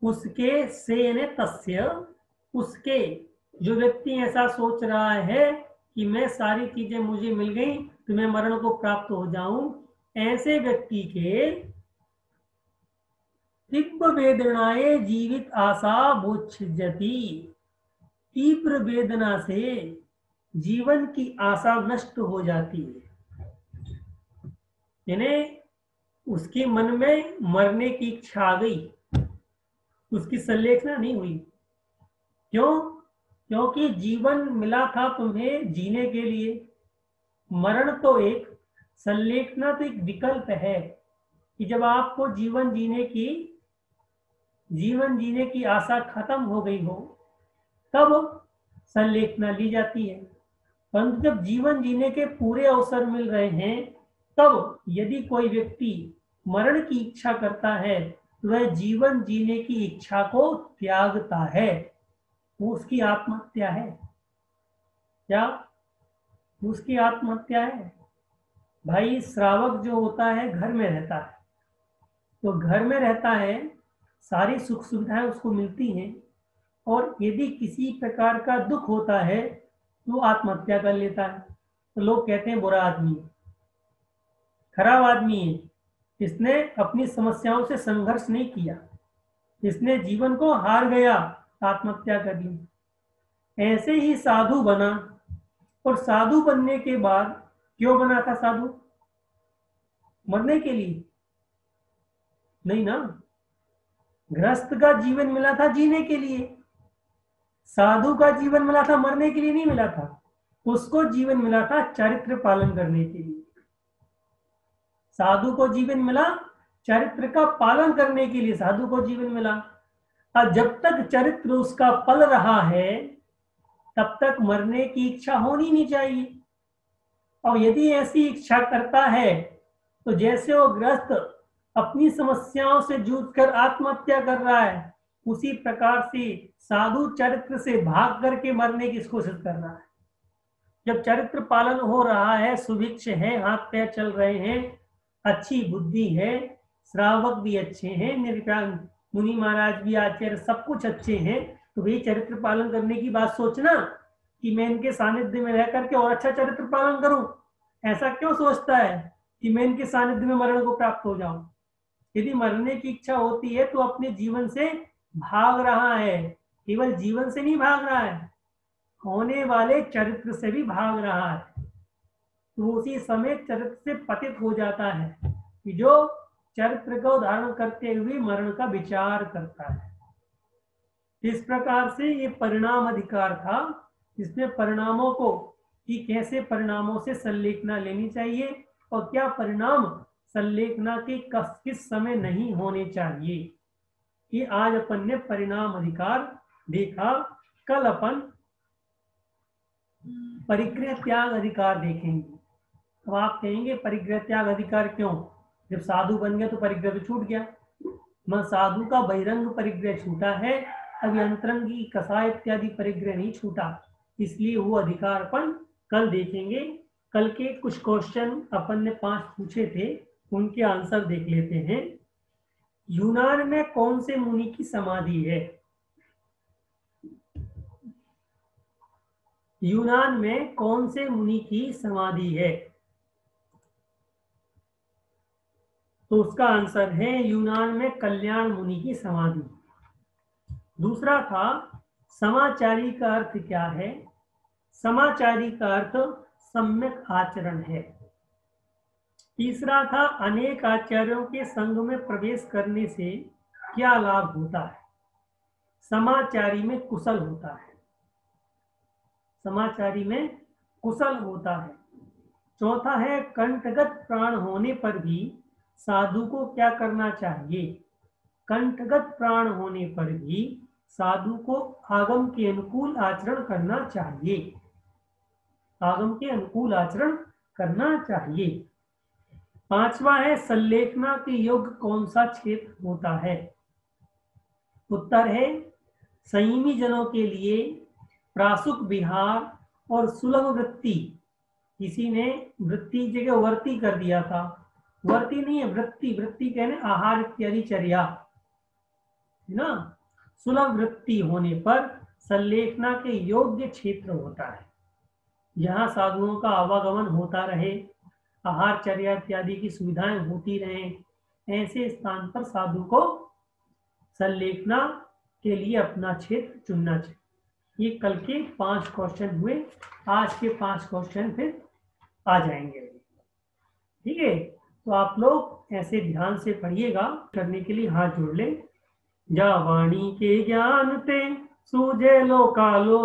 उसके से ने तस्य, उसके, जो व्यक्ति ऐसा सोच रहा है कि मैं सारी चीजें मुझे मिल गई तो मैं मरण को प्राप्त हो जाऊं, ऐसे व्यक्ति के तीव्र वेदनाएं जीवित आशा बोच्छिद्यति, तीव्र वेदना से जीवन की आशा नष्ट हो जाती है। यानी उसके मन में मरने की इच्छा आ गई, उसकी संलेखना नहीं हुई। क्यों? क्योंकि जीवन मिला था तुम्हें जीने के लिए, मरण तो एक, संलेखना तो एक विकल्प है कि जब आपको जीवन जीने की आशा खत्म हो गई हो तब संलेखना ली जाती है। परंतु जब जीवन जीने के पूरे अवसर मिल रहे हैं तब यदि कोई व्यक्ति मरण की इच्छा करता है तो वह जीवन जीने की इच्छा को त्यागता है, वो उसकी आत्महत्या है। क्या? उसकी आत्महत्या है। भाई श्रावक जो होता है घर में रहता है, तो घर में रहता है, सारी सुख सुविधाएं उसको मिलती हैं, और यदि किसी प्रकार का दुख होता है तो आत्महत्या कर लेता है। तो लोग कहते हैं बुरा आदमी है, खराब आदमी है, इसने अपनी समस्याओं से संघर्ष नहीं किया, इसने जीवन को हार गया, आत्महत्या कर ली। ऐसे ही साधु बना, और साधु बनने के बाद क्यों बना था साधु? मरने के लिए नहीं ना, गृहस्थ का जीवन मिला था जीने के लिए, साधु का जीवन मिला था मरने के लिए नहीं मिला था, उसको जीवन मिला था चरित्र पालन करने के लिए। साधु को जीवन मिला चरित्र का पालन करने के लिए, साधु को जीवन मिला। और जब तक चरित्र उसका पल रहा है तब तक मरने की इच्छा होनी नहीं चाहिए। और यदि ऐसी इच्छा करता है तो जैसे वो गृहस्थ अपनी समस्याओं से जूझकर आत्महत्या कर रहा है, उसी प्रकार से साधु चरित्र से भाग करके मरने की कोशिश कर रहा है। जब चरित्र पालन हो रहा है, सुभिक्ष है, हाथ पैर चल रहे हैं, अच्छी बुद्धि है, श्रावक भी अच्छे हैं, निरपेक्ष मुनि महाराज भी, आचार्य सब कुछ अच्छे हैं, तो वही चरित्र पालन करने की बात सोचना कि मैं इनके सानिध्य में रह करके और अच्छा चरित्र पालन करूं। ऐसा क्यों सोचता है कि मैं इनके सानिध्य में मरण को प्राप्त हो जाऊं? यदि मरने की इच्छा होती है तो अपने जीवन से भाग रहा है, केवल जीवन से नहीं भाग रहा है, होने वाले चरित्र से भी भाग रहा है। तो उसी समय चरित्र से पतित हो जाता है, कि जो चरित्र को धारण करते हुए मरण का विचार करता है। इस प्रकार से ये परिणाम अधिकार था, जिसमें परिणामों को, कि कैसे परिणामों से संलेखना लेनी चाहिए और क्या परिणाम संलेखना के किस समय नहीं होने चाहिए, ये आज अपन ने परिणाम अधिकार देखा। कल अपन परिग्रह त्याग अधिकार देखेंगे। अब आप कहेंगे परिग्रह त्याग अधिकार क्यों, जब साधु बन गया तो परिग्रह तो छूट गया। मैं साधु का बहिरंग परिग्रह छूटा है, अभी अंतरंगी कसाय इत्यादि परिग्रह नहीं छूटा, इसलिए वो अधिकार अपन कल देखेंगे। कल के कुछ क्वेश्चन अपन ने 5 पूछे थे, उनके आंसर देख लेते हैं। यूनान में कौन से मुनि की समाधि है? यूनान में कौन से मुनि की समाधि है? तो उसका आंसर है यूनान में कल्याण मुनि की समाधि। दूसरा था समाचारी का अर्थ क्या है? समाचारी का अर्थ सम्यक आचरण है। तीसरा था अनेक आचार्यों के संग में प्रवेश करने से क्या लाभ होता है? समाचारी में कुशल होता है, समाचारी में कुशल होता है। चौथा है कंठगत प्राण होने पर भी साधु को क्या करना चाहिए? कंठगत प्राण होने पर भी साधु को आगम के अनुकूल आचरण करना चाहिए, आगम के अनुकूल आचरण करना चाहिए। पांचवा है संलेखना के योग्य कौन सा क्षेत्र होता है? उत्तर है संयमी जनों के लिए प्रासुक विहार और सुलभ वृत्ति। किसी ने वृत्ति जगह वर्ती कर दिया था, वर्ती नहीं है वृत्ति, वृत्ति कहने आहार इत्यादि चर्या है ना। सुलभ वृत्ति होने पर संलेखना के योग्य क्षेत्र होता है, जहाँ साधुओं का आवागमन होता रहे, आहार चर्या इत्यादि की सुविधाएं होती रहें, ऐसे स्थान पर साधु को संलेखना के लिए अपना क्षेत्र चुनना चाहिए। ये कल के 5 क्वेश्चन हुए, आज के 5 क्वेश्चन फिर आ जाएंगे। ठीक है, तो आप लोग ऐसे ध्यान से पढ़िएगा। करने के लिए हाथ जोड़ ले। जा वाणी के ज्ञान ते सूझे लोकालो,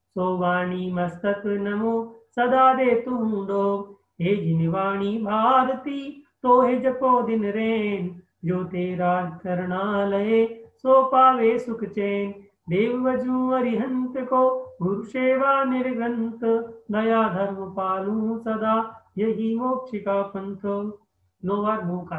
सो वाणी मस्तक नमो सदा दे तुम डो। हे जिन वाणी भारती तो हे जपो दिन रेन, जो तेरा करणालय सो पावे सुख चैन। देव वजू अरिहंत को गुरु सेवा निर्गंत, दया धर्म पालू सदा यही मोक्ष का पंथ। 9 बार मोह का